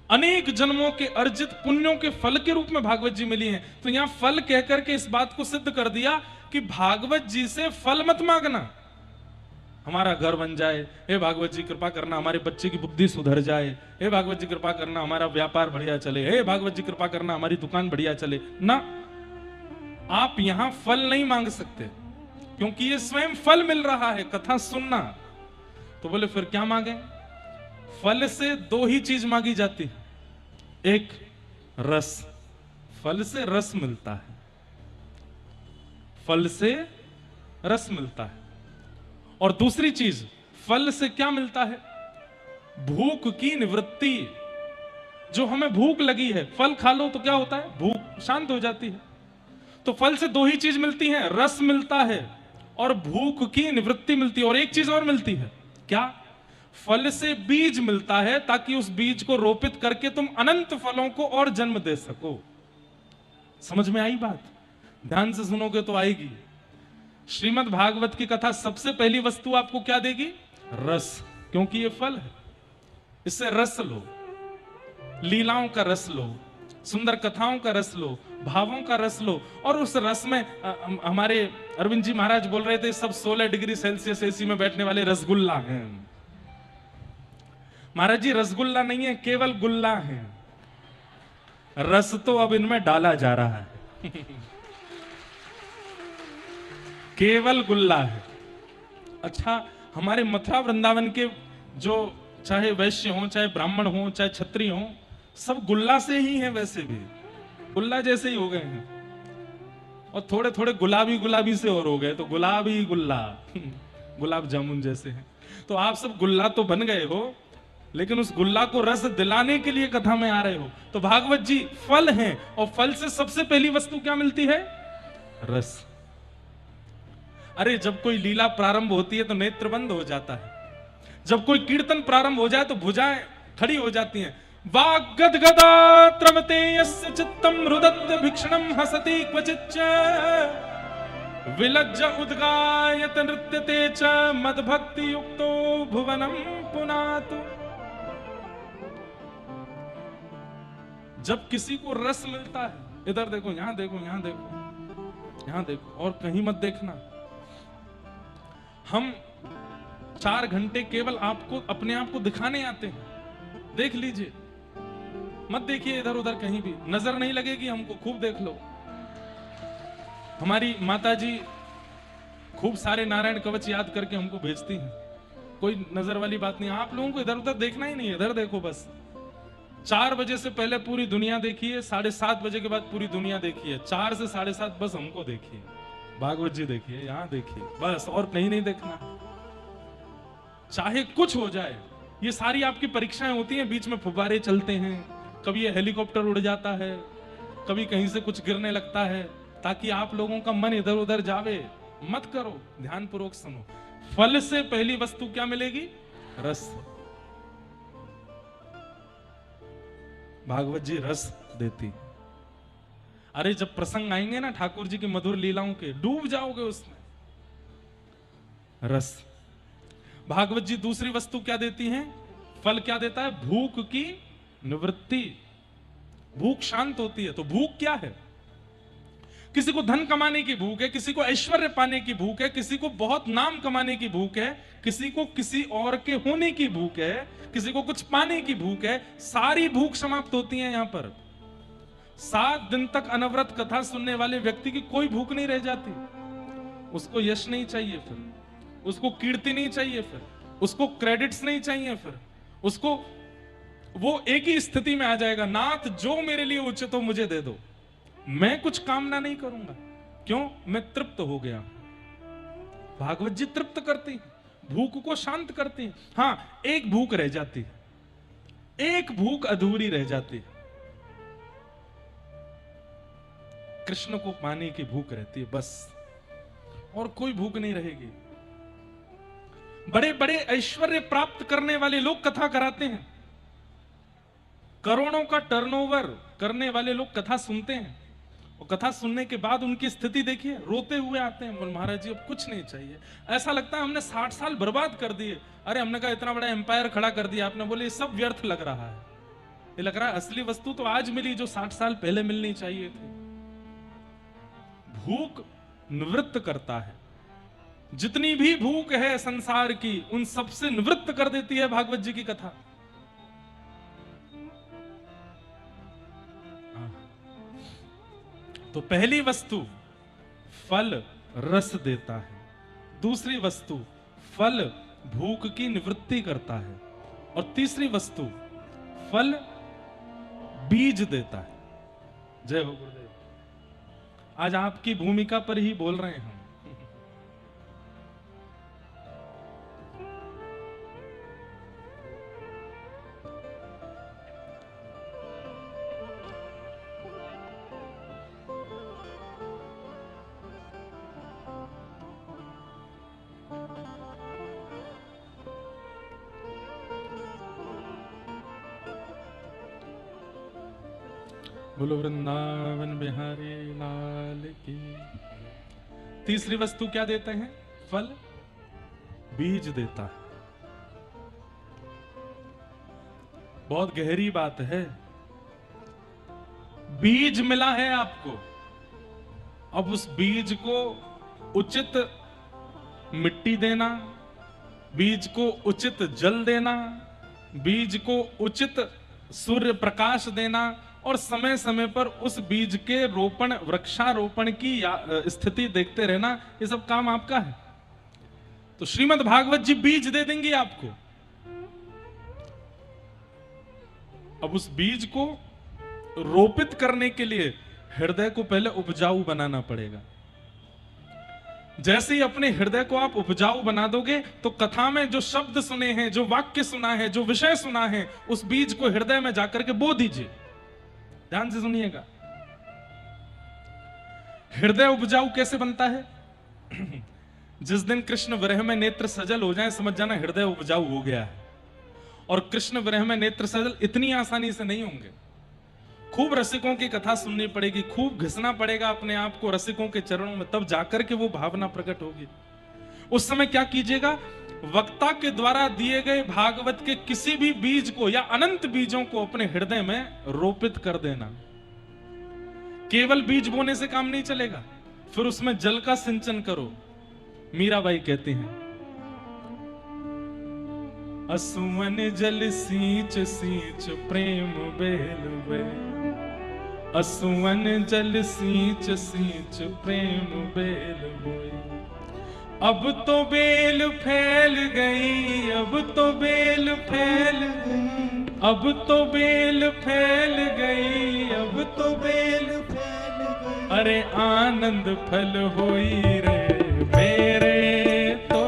अनेक जन्मों के अर्जित पुण्यों के फल के रूप में भागवत जी मिली हैं। तो यहां फल कहकर के इस बात को सिद्ध कर दिया कि भागवत जी से फल मत मांगना। हमारा घर बन जाए, हे भागवत जी कृपा करना हमारे बच्चे की बुद्धि सुधर जाए, हे भागवत जी कृपा करना हमारा व्यापार बढ़िया चले, हे भागवत जी कृपा करना हमारी दुकान बढ़िया चले। ना, आप यहां फल नहीं मांग सकते, क्योंकि ये स्वयं फल मिल रहा है कथा सुनना। तो बोले फिर क्या मांगे? फल से 2 ही चीज मांगी जाती है, एक रस, फल से रस मिलता है, फल से रस मिलता है। और दूसरी चीज, फल से क्या मिलता है? भूख की निवृत्ति। जो हमें भूख लगी है, फल खा लो तो क्या होता है? भूख शांत हो जाती है। तो फल से दो ही चीज मिलती है, रस मिलता है और भूख की निवृत्ति मिलती है, और एक चीज और मिलती है। क्या? फल से बीज मिलता है, ताकि उस बीज को रोपित करके तुम अनंत फलों को और जन्म दे सको। समझ में आई बात? ध्यान से सुनोगे तो आएगी। श्रीमद् भागवत की कथा सबसे पहली वस्तु आपको क्या देगी? रस, क्योंकि ये फल है। इससे रस लो, लीलाओं का रस लो, सुंदर कथाओं का रस लो, भावों का रस लो। और उस रस में हमारे अरविंद जी महाराज बोल रहे थे, सब 16 डिग्री सेल्सियस एसी में बैठने वाले रसगुल्ला हैं। महाराज जी रसगुल्ला नहीं है, केवल गुल्ला है। रस तो अब इनमें डाला जा रहा है। केवल गुल्ला है। अच्छा, हमारे मथुरा वृंदावन के जो चाहे वैश्य हो, चाहे ब्राह्मण हो, चाहे क्षत्रिय हो, सब गुल्ला से ही हैं। वैसे भी गुल्ला जैसे ही हो गए हैं, और थोड़े थोड़े गुलाबी गुलाबी से और हो गए, तो गुलाबी गुल्ला गुलाब जामुन जैसे हैं। तो आप सब गुल्ला तो बन गए हो, लेकिन उस गुल्ला को रस दिलाने के लिए कथा में आ रहे हो। तो भागवत जी फल हैं, और फल से सबसे पहली वस्तु क्या मिलती है? रस। अरे जब कोई लीला प्रारंभ होती है तो नेत्र बंद हो जाता है। जब कोई कीर्तन प्रारंभ हो जाए तो भुजाएं खड़ी हो जाती हैं। वाग्गदगदात्रमते यस्य चित्तम रुदत्त भिक्षणम हसति क्वचिच्च विलज्ज उद्गायत नृत्यते च मद्भक्ति युक्तो भुवनम पुनातु। जब किसी को रस मिलता है, इधर देखो, यहां देखो, यहां देखो, यहां देखो, और कहीं मत देखना। हम 4 घंटे केवल आपको अपने आप को दिखाने आते हैं। देख लीजिए, मत देखिए इधर उधर कहीं भी, नजर नहीं लगेगी हमको, खूब देख लो। हमारी माता जी खूब सारे नारायण कवच याद करके हमको भेजती हैं। कोई नजर वाली बात नहीं, आप लोगों को इधर उधर देखना ही नहीं है, इधर देखो बस। 4 बजे से पहले पूरी दुनिया देखिए, 7:30 बजे के बाद पूरी दुनिया देखिए, 4 से 7:30 बस हमको देखिए, भागवत जी देखिए, यहां देखिए, बस और कहीं नहीं देखना। चाहे कुछ हो जाए, ये सारी आपकी परीक्षाएं होती हैं, बीच में फुब्बारे चलते हैं, कभी ये हेलीकॉप्टर उड़ जाता है, कभी कहीं से कुछ गिरने लगता है, ताकि आप लोगों का मन इधर उधर जावे। मत करो, ध्यान पूर्वक सुनो। फल से पहली वस्तु क्या मिलेगी? रस। भागवत जी रस देती। अरे जब प्रसंग आएंगे ना ठाकुर जी की मधुर लीलाओं के, डूब जाओगे उसमें। रस। भागवत जी दूसरी वस्तु क्या देती हैं? फल क्या देता है? भूख की निवृत्ति। भूख शांत होती है। तो भूख क्या है? किसी को धन कमाने की भूख है, किसी को ऐश्वर्य पाने की भूख है, किसी को बहुत नाम कमाने की भूख है, किसी को किसी और के होने की भूख है, किसी को कुछ पाने की भूख है। सारी भूख समाप्त होती है यहां पर। 7 दिन तक अनवरत कथा सुनने वाले व्यक्ति की कोई भूख नहीं रह जाती। उसको यश नहीं चाहिए, फिर उसको कीर्ति नहीं चाहिए, फिर उसको क्रेडिट्स नहीं चाहिए, फिर उसको वो एक ही स्थिति में आ जाएगा, नाथ जो मेरे लिए उचित हो मुझे दे दो, मैं कुछ कामना नहीं करूंगा। क्यों? मैं तृप्त हो गया। भागवत जी तृप्त करती, भूख को शांत करती। हां, एक भूख रह जाती है, एक भूख अधूरी रह जाती है। कृष्ण को पाने की भूख रहती है बस, और कोई भूख नहीं रहेगी। बड़े बड़े ऐश्वर्य प्राप्त करने वाले लोग कथा कराते हैं, करोड़ों का टर्नओवर करने वाले लोग कथा सुनते हैं, और कथा सुनने के बाद उनकी स्थिति देखिए, रोते हुए आते हैं, बोल महाराज जी अब कुछ नहीं चाहिए। ऐसा लगता है हमने 60 साल बर्बाद कर दिए। अरे हमने कहा इतना बड़ा एम्पायर खड़ा कर दिया आपने, बोले ये सब व्यर्थ लग रहा है। ये लग रहा है असली वस्तु तो आज मिली जो 60 साल पहले मिलनी चाहिए थी। भूख निवृत्त करता है। जितनी भी भूख है संसार की, उन सबसे निवृत्त कर देती है भागवत जी की कथा। तो पहली वस्तु फल रस देता है, दूसरी वस्तु फल भूख की निवृत्ति करता है, और तीसरी वस्तु फल बीज देता है। जय हो गुरुदेव। आज आपकी भूमिका पर ही बोल रहे हैं हम। बोलो वृंदावन बिहारी लाल की। तीसरी वस्तु क्या देते हैं? फल, बीज देता है। बहुत गहरी बात है। बीज मिला है आपको, अब उस बीज को उचित मिट्टी देना, बीज को उचित जल देना, बीज को उचित सूर्य प्रकाश देना और समय समय पर उस बीज के रोपण, वृक्षारोपण की स्थिति देखते रहना, ये सब काम आपका है। तो श्रीमद् भागवत जी बीज दे देंगे आपको। अब उस बीज को रोपित करने के लिए हृदय को पहले उपजाऊ बनाना पड़ेगा। जैसे ही अपने हृदय को आप उपजाऊ बना दोगे तो कथा में जो शब्द सुने हैं, जो वाक्य सुना है, जो विषय सुना है, उस बीज को हृदय में जाकर के बो दीजिए। ध्यान से सुनिएगा। हृदय उपजाऊ कैसे बनता है? जिस दिन कृष्ण विरह में नेत्र सजल हो जाए, समझ जाना हृदय उपजाऊ हो गया है। और कृष्ण विरह में नेत्र सजल इतनी आसानी से नहीं होंगे। खूब रसिकों की कथा सुननी पड़ेगी, खूब घिसना पड़ेगा अपने आप को रसिकों के चरणों में, तब जाकर के वो भावना प्रकट होगी। उस समय क्या कीजिएगा? वक्ता के द्वारा दिए गए भागवत के किसी भी बीज को या अनंत बीजों को अपने हृदय में रोपित कर देना। केवल बीज बोने से काम नहीं चलेगा, फिर उसमें जल का सिंचन करो। मीराबाई कहती हैं, असुवन जल सींच सींच प्रेम बेल बेल, असुवन जल सींच सींच प्रेम बेल बोई। अब तो बेल फैल गई, अब तो बेल फैल गई, अब तो बेल फैल गई, अब तो बेल फैल गई। अरे आनंद फल होई रे मेरे तो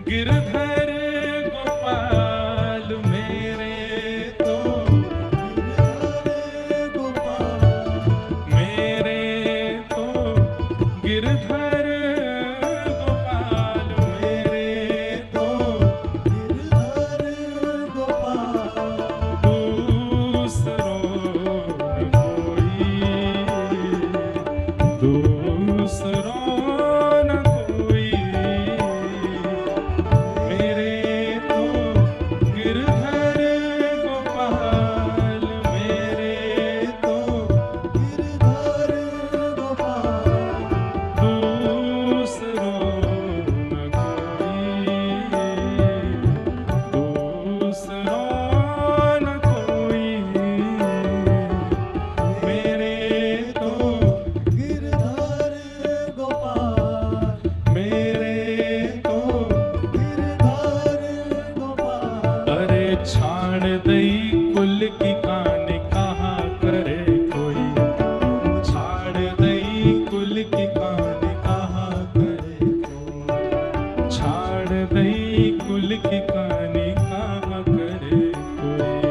गिरधर गोपाल, मेरे तो गिरधर गोपाल, मेरे तो गिरधर गोपाल, मेरे तो गिरधर गोपाल। दूसरों न कोई, दूसरों न कोई, मेरे तो गिरधर गोपाल, मेरे तो गिरधर गोपाल। दूसरों न कोई, दूसरों न कोई, मेरे तो गिरधर गोपाल, मेरे तो गिरधर गोपाल। अरे छाड़ दई कुल की कहानी कहाँ करे कोई, छाड़ दई कुल की कहानी कहाँ करे कोई, छाड़ दई कुल की कहानी कहाँ करे कोई,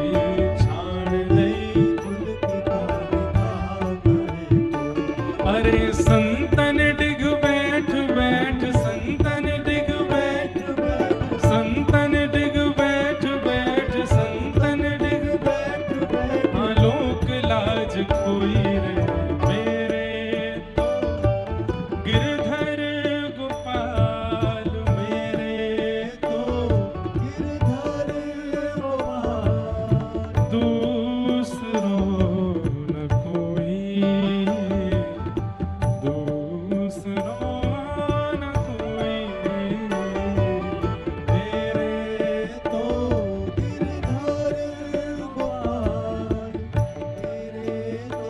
छाड़ दई कुल की कहानी कहाँ करे कोई। अरे संतन डिग बैठ बैठ, संतन डिग बैठ बैठ, संतन डिग बैठ बैठ, संतन डिग बैठ बैठ। आलोक लाज खोई रे मेरे तो गिरधर गोपाल, मेरे तो गिरधर गोपाल। दूसरों न कोई, दूसरों न कोई, मेरे तो गिरधर गोपाल, मेरे तो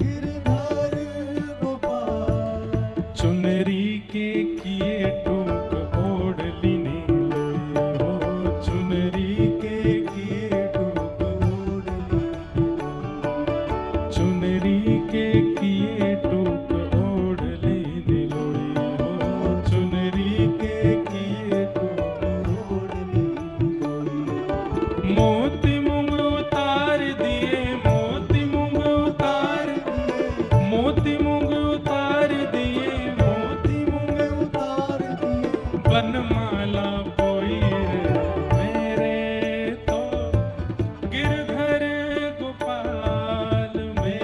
गिरधर गोपाल। चुनरी के किए टूक ओढ़ लीनी लोई हो, चुनरी के किए टूक ओढ़ लीनी लोई, चुनरी के किए टूक ओढ़ लीनी लोई हो, चुनरी के किए टूक ओढ़ लीनी लोई। मोती मूंग उतार दिए, मोती मूंग उतार दिए, मोती मूंग उतार दिए, मोती मूंग उतार दिए। बनमाला बोई रे मेरे तो गिरधर गोपाल, मेरे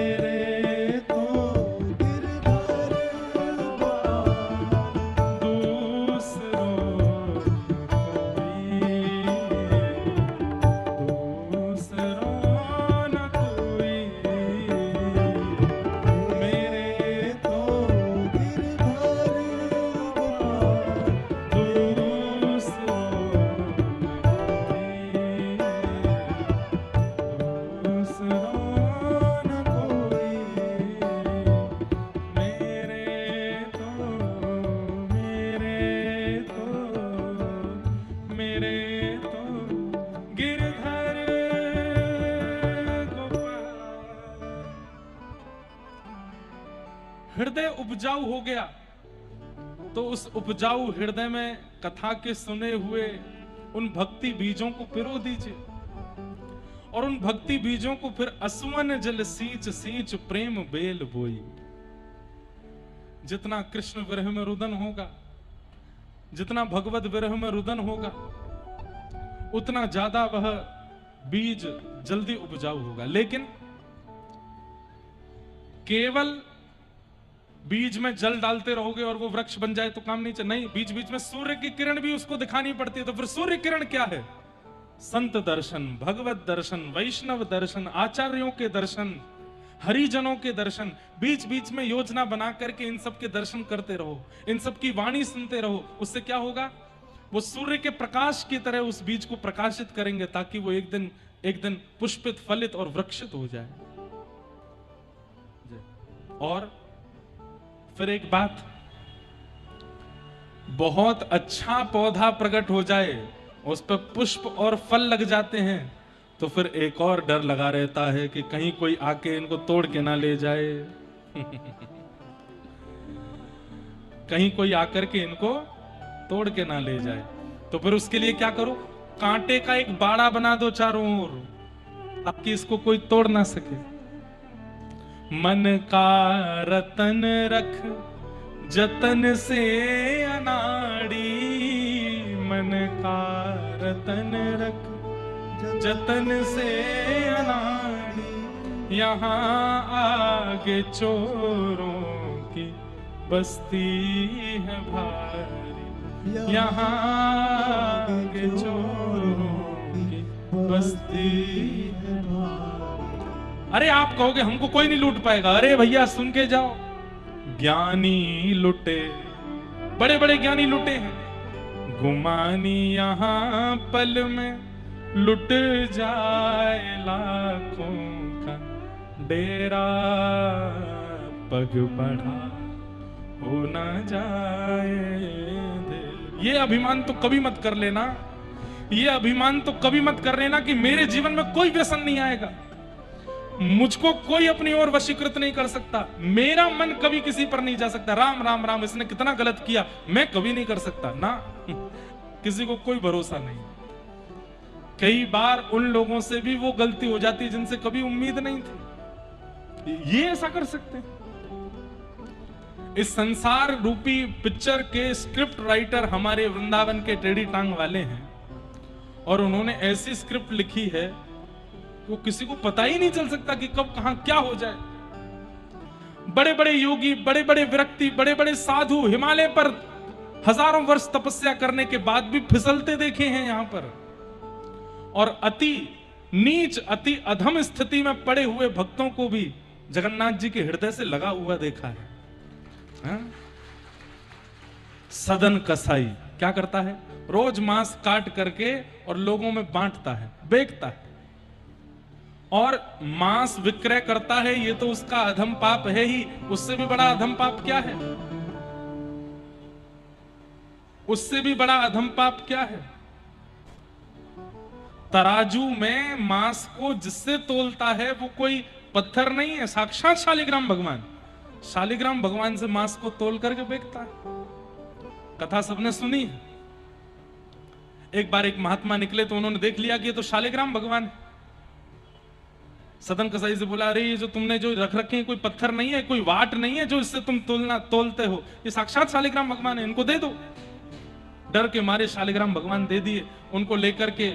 उपजाऊ हो गया तो उस उपजाऊ हृदय में कथा के सुने हुए उन भक्ति बीजों को पिरो दीजिए और उन भक्ति बीजों को फिर असुवन जल सींच सींच प्रेम बेल बोई। जितना कृष्ण विरह में रुदन होगा, जितना भगवत विरह में रुदन होगा, उतना ज्यादा वह बीज जल्दी उपजाऊ होगा। लेकिन केवल बीज में जल डालते रहोगे और वो वृक्ष बन जाए तो काम नहीं चल, नहीं, बीच बीच में सूर्य की किरण भी उसको दिखानी पड़ती है। तो फिर सूर्य किरण क्या है? संत दर्शन, भगवत दर्शन, वैष्णव दर्शन, आचार्यों के दर्शन, हरिजनों के दर्शन। बीच बीच में योजना बना करके इन सब के दर्शन करते रहो, इन सब की वाणी सुनते रहो। उससे क्या होगा? वो सूर्य के प्रकाश की तरह उस बीज को प्रकाशित करेंगे ताकि वो एक दिन पुष्पित, फलित और वृक्षित हो जाए। और फिर एक बात, बहुत अच्छा पौधा प्रकट हो जाए, उस पर पुष्प और फल लग जाते हैं, तो फिर एक और डर लगा रहता है कि कहीं कोई आके इनको तोड़ के ना ले जाए कहीं कोई आकर के इनको तोड़ के ना ले जाए। तो फिर उसके लिए क्या करो? कांटे का एक बाड़ा बना दो चारों ओर, ताकि इसको कोई तोड़ ना सके। मन का रतन रख जतन से अनाड़ी, मन का रतन रख जतन से अनाड़ी, यहाँ आगे चोरों की बस्ती है भारी, यहाँ आगे चोरों की बस्ती है भारी। अरे आप कहोगे हमको कोई नहीं लूट पाएगा। अरे भैया सुन के जाओ, ज्ञानी लुटे, बड़े बड़े ज्ञानी लुटे हैं। गुमानी यहाँ पल में लुट जाए लाखों का डेरा, पग बढ़ा हो ना जाए दिल। ये अभिमान तो कभी मत कर लेना, ये अभिमान तो कभी मत कर लेना कि मेरे जीवन में कोई व्यसन नहीं आएगा, मुझको कोई अपनी ओर वशीकृत नहीं कर सकता, मेरा मन कभी किसी पर नहीं जा सकता। राम राम राम, इसने कितना गलत किया, मैं कभी नहीं कर सकता ना। किसी को कोई भरोसा नहीं। कई बार उन लोगों से भी वो गलती हो जाती है जिनसे कभी उम्मीद नहीं थी। ये ऐसा कर सकते हैं। इस संसार रूपी पिक्चर के स्क्रिप्ट राइटर हमारे वृंदावन के टेढ़ी टांग वाले हैं, और उन्होंने ऐसी स्क्रिप्ट लिखी है वो किसी को पता ही नहीं चल सकता कि कब कहां क्या हो जाए। बड़े बड़े योगी, बड़े बड़े व्यक्ति, बड़े बड़े साधु हिमालय पर हजारों वर्ष तपस्या करने के बाद भी फिसलते देखे हैं यहां पर, और अति नीच, अति अधम स्थिति में पड़े हुए भक्तों को भी जगन्नाथ जी के हृदय से लगा हुआ देखा है। सदन कसाई क्या करता है? रोज मांस काट करके और लोगों में बांटता है, बेचता है, और मांस विक्रय करता है। ये तो उसका अधम पाप है ही। उससे भी बड़ा अधम पाप क्या है? उससे भी बड़ा अधम पाप क्या है? तराजू में मांस को जिससे तोलता है वो कोई पत्थर नहीं है, साक्षात शालिग्राम भगवान। शालिग्राम भगवान से मांस को तोल करके बेचता है। कथा सबने सुनी है। एक बार एक महात्मा निकले तो उन्होंने देख लिया कि ये तो शालिग्राम भगवान है। सदन कसाई से बोला, अरे ये जो तुमने जो रख रखे हैं कोई पत्थर नहीं है, कोई वाट नहीं है जो इससे तुम तोलते हो, ये साक्षात शालिग्राम भगवान है, इनको दे दो। डर के मारे शालिग्राम भगवान दे दिए। उनको लेकर के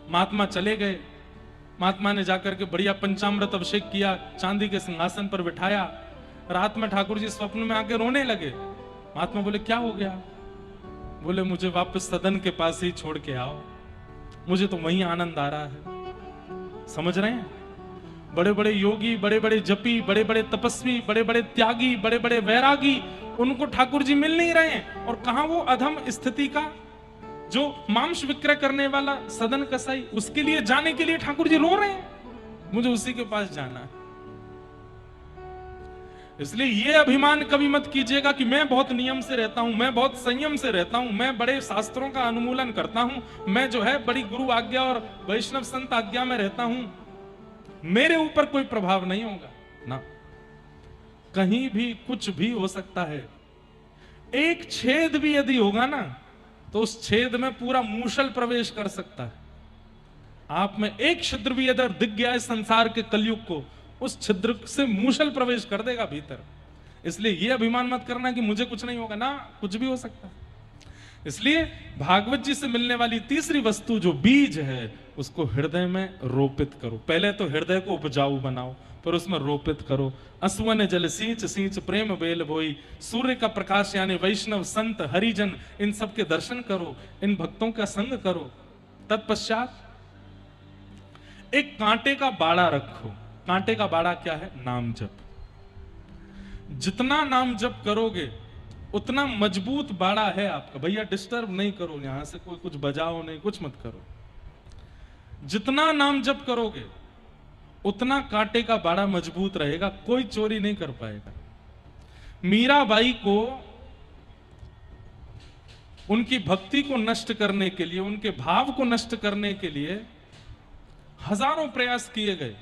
महात्मा चले गए। महात्मा ने जाकर के बढ़िया पंचामृत अभिषेक किया, चांदी के सिंहासन पर बिठाया। रात में ठाकुर जी स्वप्न में आके रोने लगे। महात्मा बोले, क्या हो गया? बोले, मुझे वापस सदन के पास ही छोड़ के आओ, मुझे तो वहीं आनंद आ रहा है। समझ रहे हैं? बड़े बड़े योगी, बड़े बड़े जपी, बड़े बड़े तपस्वी, बड़े बड़े त्यागी, बड़े बड़े वैरागी, उनको ठाकुर जी मिल नहीं रहे हैं। और कहां वो अधम स्थिति का जो मांस विक्रय करने वाला सदन कसाई, उसके लिए जाने के लिए ठाकुर जी रो रहे हैं, मुझे उसी के पास जाना है। इसलिए ये अभिमान कभी मत कीजिएगा कि मैं बहुत नियम से रहता हूं, मैं बहुत संयम से रहता हूं, मैं बड़े शास्त्रों का अनुमूलन करता हूं, मैं जो है बड़ी गुरु आज्ञा और वैष्णव संत आज्ञा में रहता हूं, मेरे ऊपर कोई प्रभाव नहीं होगा ना। कहीं भी कुछ भी हो सकता है। एक छेद भी यदि होगा ना, तो उस छेद में पूरा मूषल प्रवेश कर सकता है। आप में एक छिद्र भी यदि दिख गया है संसार के कलयुग को, उस छिद्र से मूषल प्रवेश कर देगा भीतर। इसलिए यह अभिमान मत करना कि मुझे कुछ नहीं होगा ना, कुछ भी हो सकता है। इसलिए भागवत जी से मिलने वाली तीसरी वस्तु जो बीज है, उसको हृदय में रोपित करो। पहले तो हृदय को उपजाऊ बनाओ, पर उसमें रोपित करो। असुवन जल सींच सींच प्रेम बेल बोई, सूर्य का प्रकाश यानी वैष्णव संत हरिजन, इन सब के दर्शन करो, इन भक्तों का संग करो। तत्पश्चात एक कांटे का बाड़ा रखो। कांटे का बाड़ा क्या है? नाम जप। जितना नाम जप करोगे उतना मजबूत बाड़ा है आपका। भैया डिस्टर्ब नहीं करो, यहां से कोई कुछ बजाओ नहीं, कुछ मत करो। जितना नाम जप करोगे उतना कांटे का बाड़ा मजबूत रहेगा, कोई चोरी नहीं कर पाएगा। मीराबाई को उनकी भक्ति को नष्ट करने के लिए, उनके भाव को नष्ट करने के लिए हजारों प्रयास किए गए।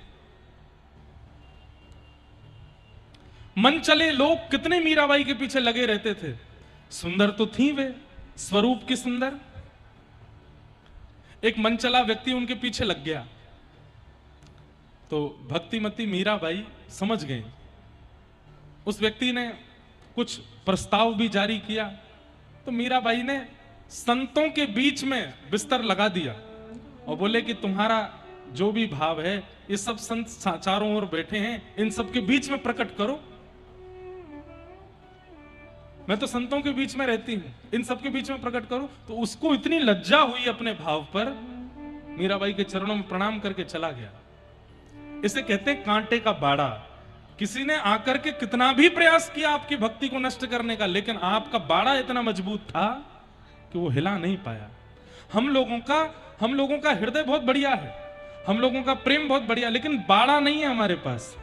मन चले लोग कितने मीराबाई के पीछे लगे रहते थे। सुंदर तो थी वे, स्वरूप की सुंदर। एक मन चला व्यक्ति उनके पीछे लग गया, तो भक्तिमती मीराबाई समझ गई। उस व्यक्ति ने कुछ प्रस्ताव भी जारी किया, तो मीराबाई ने संतों के बीच में बिस्तर लगा दिया और बोले कि तुम्हारा जो भी भाव है, ये सब संत चारों ओर बैठे हैं, इन सब के बीच में प्रकट करो। मैं तो संतों के बीच में रहती हूं, इन सब के बीच में प्रकट करो। तो उसको इतनी लज्जा हुई अपने भाव पर, मीराबाई के चरणों में प्रणाम करके चला गया। इसे कहते हैं कांटे का बाड़ा। किसी ने आकर के कितना भी प्रयास किया आपकी भक्ति को नष्ट करने का, लेकिन आपका बाड़ा इतना मजबूत था कि वो हिला नहीं पाया। हम लोगों का हृदय बहुत बढ़िया है, हम लोगों का प्रेम बहुत बढ़िया, लेकिन बाड़ा नहीं है हमारे पास।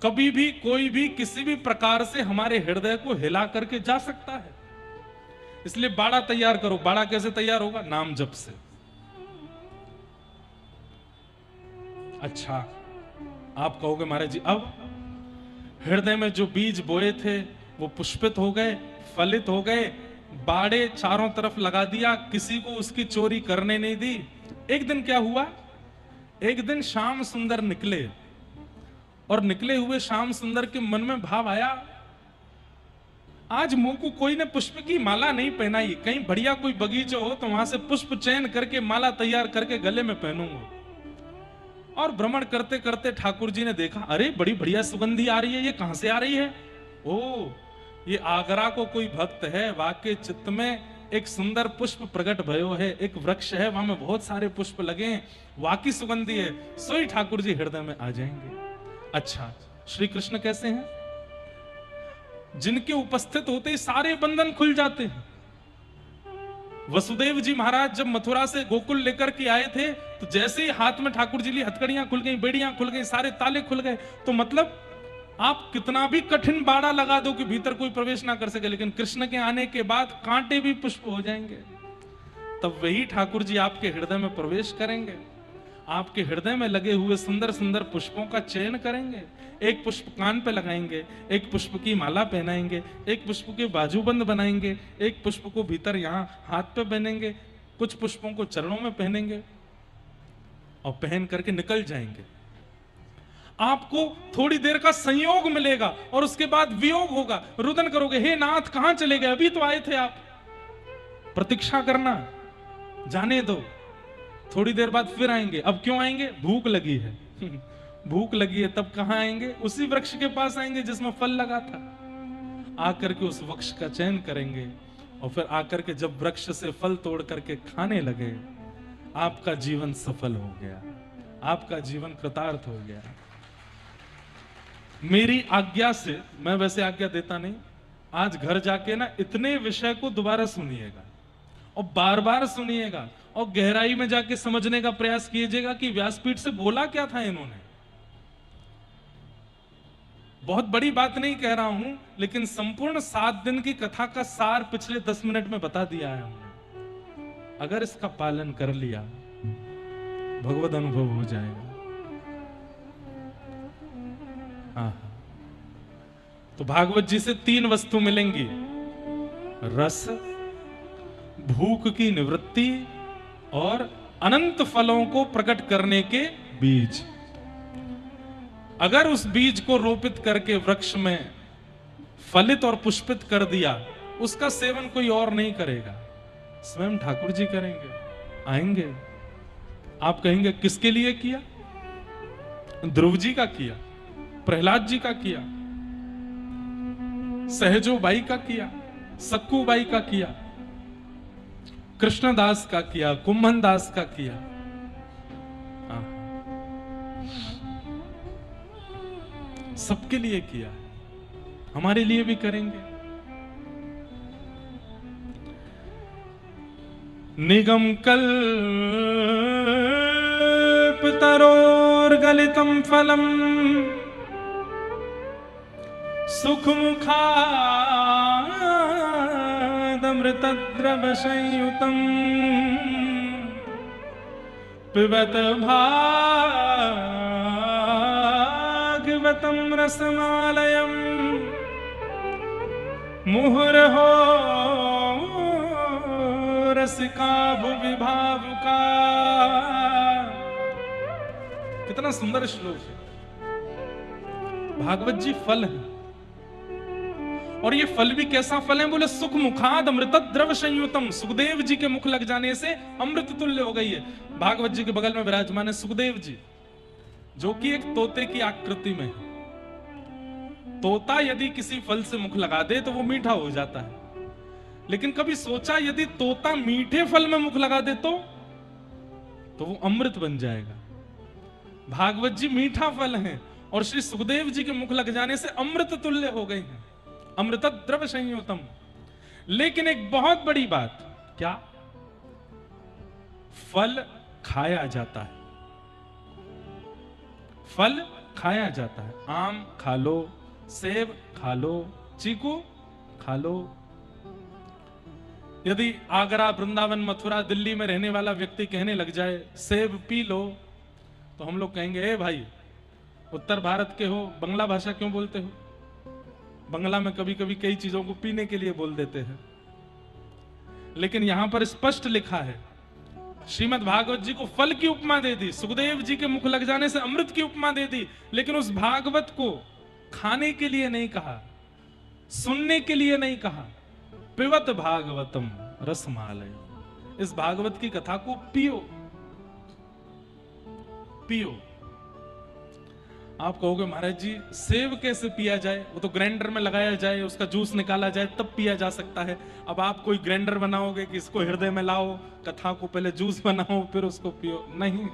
कभी भी कोई भी किसी भी प्रकार से हमारे हृदय को हिला करके जा सकता है। इसलिए बाड़ा तैयार करो। बाड़ा कैसे तैयार होगा? नाम जप से। अच्छा, आप कहोगे महाराज जी अब हृदय में जो बीज बोए थे वो पुष्पित हो गए, फलित हो गए, बाड़े चारों तरफ लगा दिया, किसी को उसकी चोरी करने नहीं दी। एक दिन क्या हुआ? एक दिन श्याम सुंदर निकले, और निकले हुए श्याम सुंदर के मन में भाव आया, आज मुंह को कोई ने पुष्प की माला नहीं पहनाई, कहीं बढ़िया कोई बगीचा हो तो वहां से पुष्प चयन करके माला तैयार करके गले में पहनूंगा। और भ्रमण करते करते ठाकुर जी ने देखा, अरे बड़ी बढ़िया सुगंधी आ रही है, ये कहां से आ रही है? ओ, ये आगरा को कोई भक्त है, वाके चित्त में एक सुंदर पुष्प प्रकट भयो है, एक वृक्ष है, वहां में बहुत सारे पुष्प लगे हैं, वाकी सुगंधी है, सोई ठाकुर जी हृदय में आ जाएंगे। अच्छा, श्री कृष्ण कैसे हैं? जिनके उपस्थित होते ही सारे बंधन खुल जाते हैं। वसुदेव जी महाराज जब मथुरा से गोकुल लेकर के आए थे, तो जैसे ही हाथ में ठाकुर जी ली, हथकड़ियां खुल गई, बेड़ियां खुल गई, सारे ताले खुल गए। तो मतलब आप कितना भी कठिन बाड़ा लगा दो कि भीतर कोई प्रवेश ना कर सके, लेकिन कृष्ण के आने के बाद कांटे भी पुष्प हो जाएंगे। तब वही ठाकुर जी आपके हृदय में प्रवेश करेंगे, आपके हृदय में लगे हुए सुंदर सुंदर पुष्पों का चयन करेंगे। एक पुष्प कान पे लगाएंगे, एक पुष्प की माला पहनाएंगे, एक पुष्प के बाजूबंद बनाएंगे, एक पुष्प को भीतर यहां हाथ पे पहनेंगे, कुछ पुष्पों को चरणों में पहनेंगे और पहन करके निकल जाएंगे। आपको थोड़ी देर का संयोग मिलेगा और उसके बाद वियोग होगा। रुदन करोगे, हे नाथ कहां चले गए, अभी तो आए थे आप। प्रतीक्षा करना, जाने दो, थोड़ी देर बाद फिर आएंगे। अब क्यों आएंगे? भूख लगी है भूख लगी है, तब कहां आएंगे? उसी वृक्ष के पास आएंगे जिसमें फल लगा था। आकर के उस वृक्ष का चयन करेंगे और फिर आकर के जब वृक्ष से फल तोड़ करके खाने लगे, आपका जीवन सफल हो गया, आपका जीवन कृतार्थ हो गया। मेरी आज्ञा से, मैं वैसे आज्ञा देता नहीं, आज घर जाके ना इतने विषय को दोबारा सुनिएगा और बार बार सुनिएगा और गहराई में जाके समझने का प्रयास कीजिएगा कि व्यासपीठ से बोला क्या था इन्होंने। बहुत बड़ी बात नहीं कह रहा हूं, लेकिन संपूर्ण 7 दिन की कथा का सार पिछले 10 मिनट में बता दिया है हमने। अगर इसका पालन कर लिया, भगवत अनुभव हो जाएगा। हाँ, तो भागवत जी से 3 वस्तु मिलेंगी, रस, भूख की निवृत्ति और अनंत फलों को प्रकट करने के बीज। अगर उस बीज को रोपित करके वृक्ष में फलित और पुष्पित कर दिया, उसका सेवन कोई और नहीं करेगा, स्वयं ठाकुर जी करेंगे, आएंगे। आप कहेंगे किसके लिए किया? ध्रुव जी का किया, प्रहलाद जी का किया, सहजो बाई का किया, सक्कू बाई का किया, कृष्णदास का किया, कुंभन दास का किया। सबके लिए किया, हमारे लिए भी करेंगे। निगम कल्पतरोर्गलितं फलम सुखमुखादमृतद्रव संयुतम् पिबत भागवतं रसमालयम् मुहुर्हो रसिका भुवि भावुका। कितना सुंदर श्लोक है। भागवत जी फल है, और ये फल भी कैसा फल है? बोले सुख मुखाद अमृत द्रव संयुतम। सुखदेव जी के मुख लग जाने से अमृत तुल्य हो गई है। भागवत जी के बगल में विराजमान है सुखदेव जी, जो कि एक तोते की आकृति में है। तोता यदि किसी फल से मुख लगा दे तो वो मीठा हो जाता है, लेकिन कभी सोचा यदि तोता मीठे फल में मुख लगा दे तो वो अमृत बन जाएगा। भागवत जी मीठा फल है, और श्री सुखदेव जी के मुख लग जाने से अमृत तुल्य हो गए हैं, अमृत द्रव संयुतम। लेकिन एक बहुत बड़ी बात, क्या? फल खाया जाता है, फल खाया जाता है। आम खा लो, सेब खा लो, चीकू खा लो। यदि आगरा, वृंदावन, मथुरा, दिल्ली में रहने वाला व्यक्ति कहने लग जाए सेब पी लो, तो हम लोग कहेंगे ए भाई, उत्तर भारत के हो, बंगला भाषा क्यों बोलते हो? बंगला में कभी कभी कई चीजों को पीने के लिए बोल देते हैं, लेकिन यहां पर स्पष्ट लिखा है। श्रीमद् भागवत जी को फल की उपमा दे दी, सुखदेव जी के मुख लग जाने से अमृत की उपमा दे दी, लेकिन उस भागवत को खाने के लिए नहीं कहा, सुनने के लिए नहीं कहा। पिबत भागवतम रसमालय, इस भागवत की कथा को पियो, पियो। आप कहोगे महाराज जी सेब कैसे पिया जाए? वो तो ग्राइंडर में लगाया जाए, उसका जूस निकाला जाए तब पिया जा सकता है। अब आप कोई ग्राइंडर बनाओगे कि इसको हृदय में लाओ, कथा को पहले जूस बनाओ फिर उसको पियो? नहीं,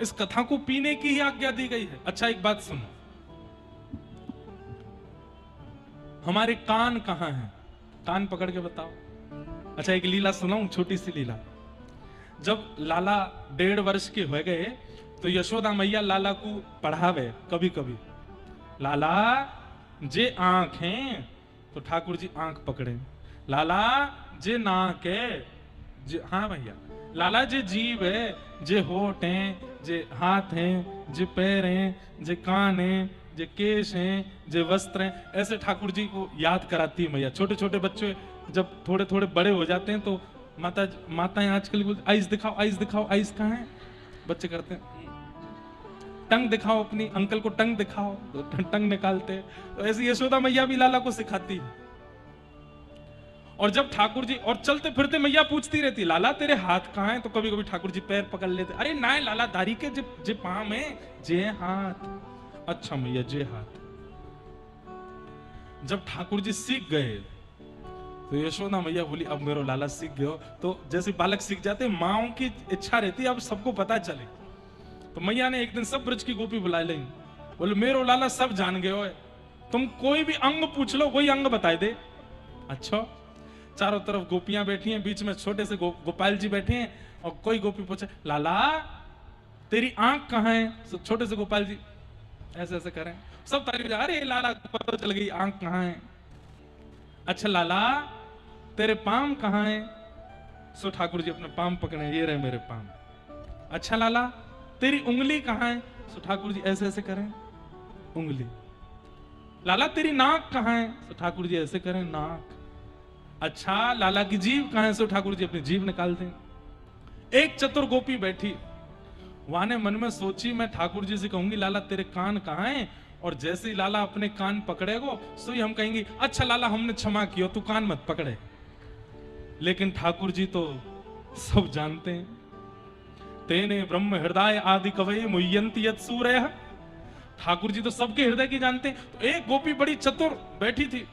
इस कथा को पीने की ही आज्ञा दी गई है। अच्छा एक बात सुनो, हमारे कान कहां हैं? कान पकड़ के बताओ। अच्छा एक लीला सुनाऊं, छोटी सी लीला। जब लाला 1.5 वर्ष के हो गए तो यशोदा मैया लाला को पढ़ावे कभी कभी, लाला जे आंख हैं, तो ठाकुर जी आंख पकड़े। लाला जे नाक है, जे हाँ भैया, लाला जे जीव है, जे होठ हैं, जे हाथ हैं, जे पैर हैं, जे कान हैं, जे केश हैं, जे वस्त्र हैं, ऐसे ठाकुर जी को याद कराती है मैया। छोटे छोटे बच्चे जब थोड़े थोड़े बड़े हो जाते हैं तो माताएं आजकल बोलती आइस दिखाओ, आइस दिखाओ, आइस कहाँ है? बच्चे करते हैं टंग दिखाओ, अपनी अंकल को टंग दिखाओ, तो टंग निकालते। तो ऐसी यशोदा मैया भी लाला को सिखाती है। और जब ठाकुर जी, और चलते फिरते मैया पूछती रहती लाला तेरे हाथ कहाँ हैं? तो कभी कभी ठाकुर जी पैर पकड़ लेते, अरे ना लाला दारी के जे पाँव में जे हाथ। अच्छा मैया जे हाथ। जब ठाकुर जी सीख गए तो यशोदा मैया बोली अब मेरो लाला सीख गयो। तो जैसे बालक सीख जाते, माओ की इच्छा रहती है अब सबको पता चले। तो मैया ने एक दिन सब ब्रज की गोपी बुला ली, बोले मेरो लाला सब जान गए हो, तुम कोई भी अंग पूछ लो वही अंग बता दे। अच्छा, चारों तरफ गोपियां बैठी हैं, बीच में छोटे से गोपाल जी बैठे हैं, और कोई गोपी पूछे लाला तेरी आंख कहाँ है? तो छोटे से गोपाल जी ऐसे ऐसे करें, सब तारीफ, अरे लाला पता चल गई आंख कहाँ है। अच्छा लाला तेरे पाम कहाँ है? सो ठाकुर जी अपने पाम पकड़े, ये रहे मेरे पाम। अच्छा लाला तेरी उंगली कहाँ है? सो ठाकुर जी ऐसे ऐसे करें उंगली। लाला तेरी नाक कहाँ है? तो ठाकुर जी ऐसे करें, नाक। अच्छा लाला की जीभ कहाँ है? सो ठाकुर जी अपनी जीभ निकालते हैं। एक चतुर गोपी बैठी, वहां ने मन में सोची मैं ठाकुर जी से कहूंगी लाला तेरे कान कहाँ हैं, और जैसे ही लाला अपने कान पकड़ेगो सो ही हम कहेंगे अच्छा लाला हमने क्षमा किया, तू कान मत पकड़े। लेकिन ठाकुर जी तो सब जानते हैं। तेने ब्रह्म हृदय आदि कवये मुह्यन्ति यत् सूरयः। ठाकुर जी तो सबके हृदय की जानते हैं। तो एक गोपी बड़ी चतुर बैठी थी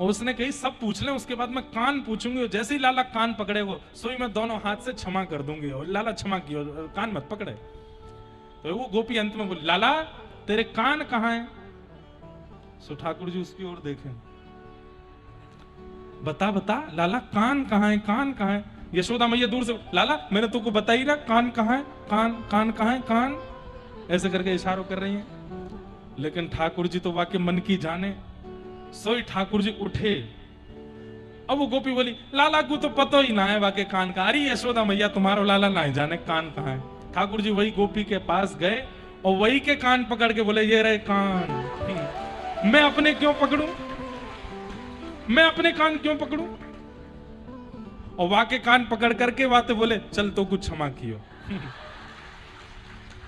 और उसने कही सब पूछ ले, उसके बाद मैं कान पूछूंगी, और जैसे ही लाला कान पकड़ेगो सो ही मैं दोनों हाथ से क्षमा कर दूंगी, और लाला क्षमा किया, कान मत पकड़े। तो वो गोपी अंत में बोली लाला तेरे कान कहाँ हैं? सो ठाकुर जी उसकी ओर देखें, बता बता लाला कान कहाँ है, कान कहाँ है? यशोदा मैया दूर से लाला मैंने तुमको बता ही रहा कान कहाँ है, कान कान कहाँ है, कान ऐसे करके इशारों कर रही हैं। लेकिन ठाकुर जी तो वाकई मन की जाने। सोई ठाकुर जी उठे। अब वो गोपी बोली लाला को तो पता ही ना है वाकई कान का। अरे यशोदा मैया तुम्हारो लाला ना जाने कान कहाँ है। ठाकुर जी वही गोपी के पास गए और वही के कान पकड़ के बोले ये रहे कान। मैं अपने क्यों पकड़ूं, मैं अपने कान क्यों पकड़ूं? और वाके कान पकड़ करके वाते बोले चल तो कुछ क्षमा कियो।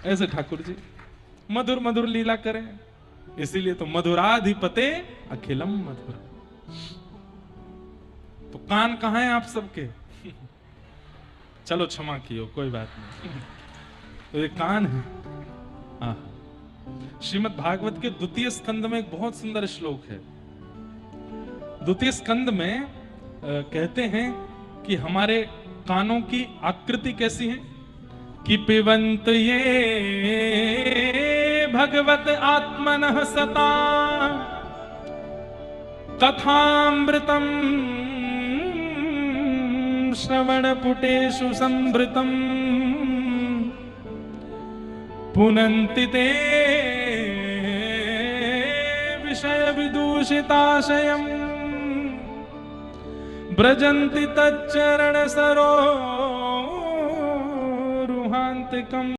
ऐसे ठाकुर जी मधुर मधुर लीला करें, इसीलिए तो मधुराधिपते अखिलम मधुर। तो कान कहां है आप सबके? चलो क्षमा कियो कोई बात नहीं। तो ये कान है। हाँ, श्रीमद् भागवत के द्वितीय स्कंद में एक बहुत सुंदर श्लोक है। द्वितीय स्कंद में कहते हैं कि हमारे कानों की आकृति कैसी है कि पिबंत ये भगवत आत्मनः सता कथामृतम श्रवण पुटेषु संभृतम पुनन्ति ते विषय विदूषिताशयम् ब्रजन्ति तच्चरण सरोरुहान्तिकम्।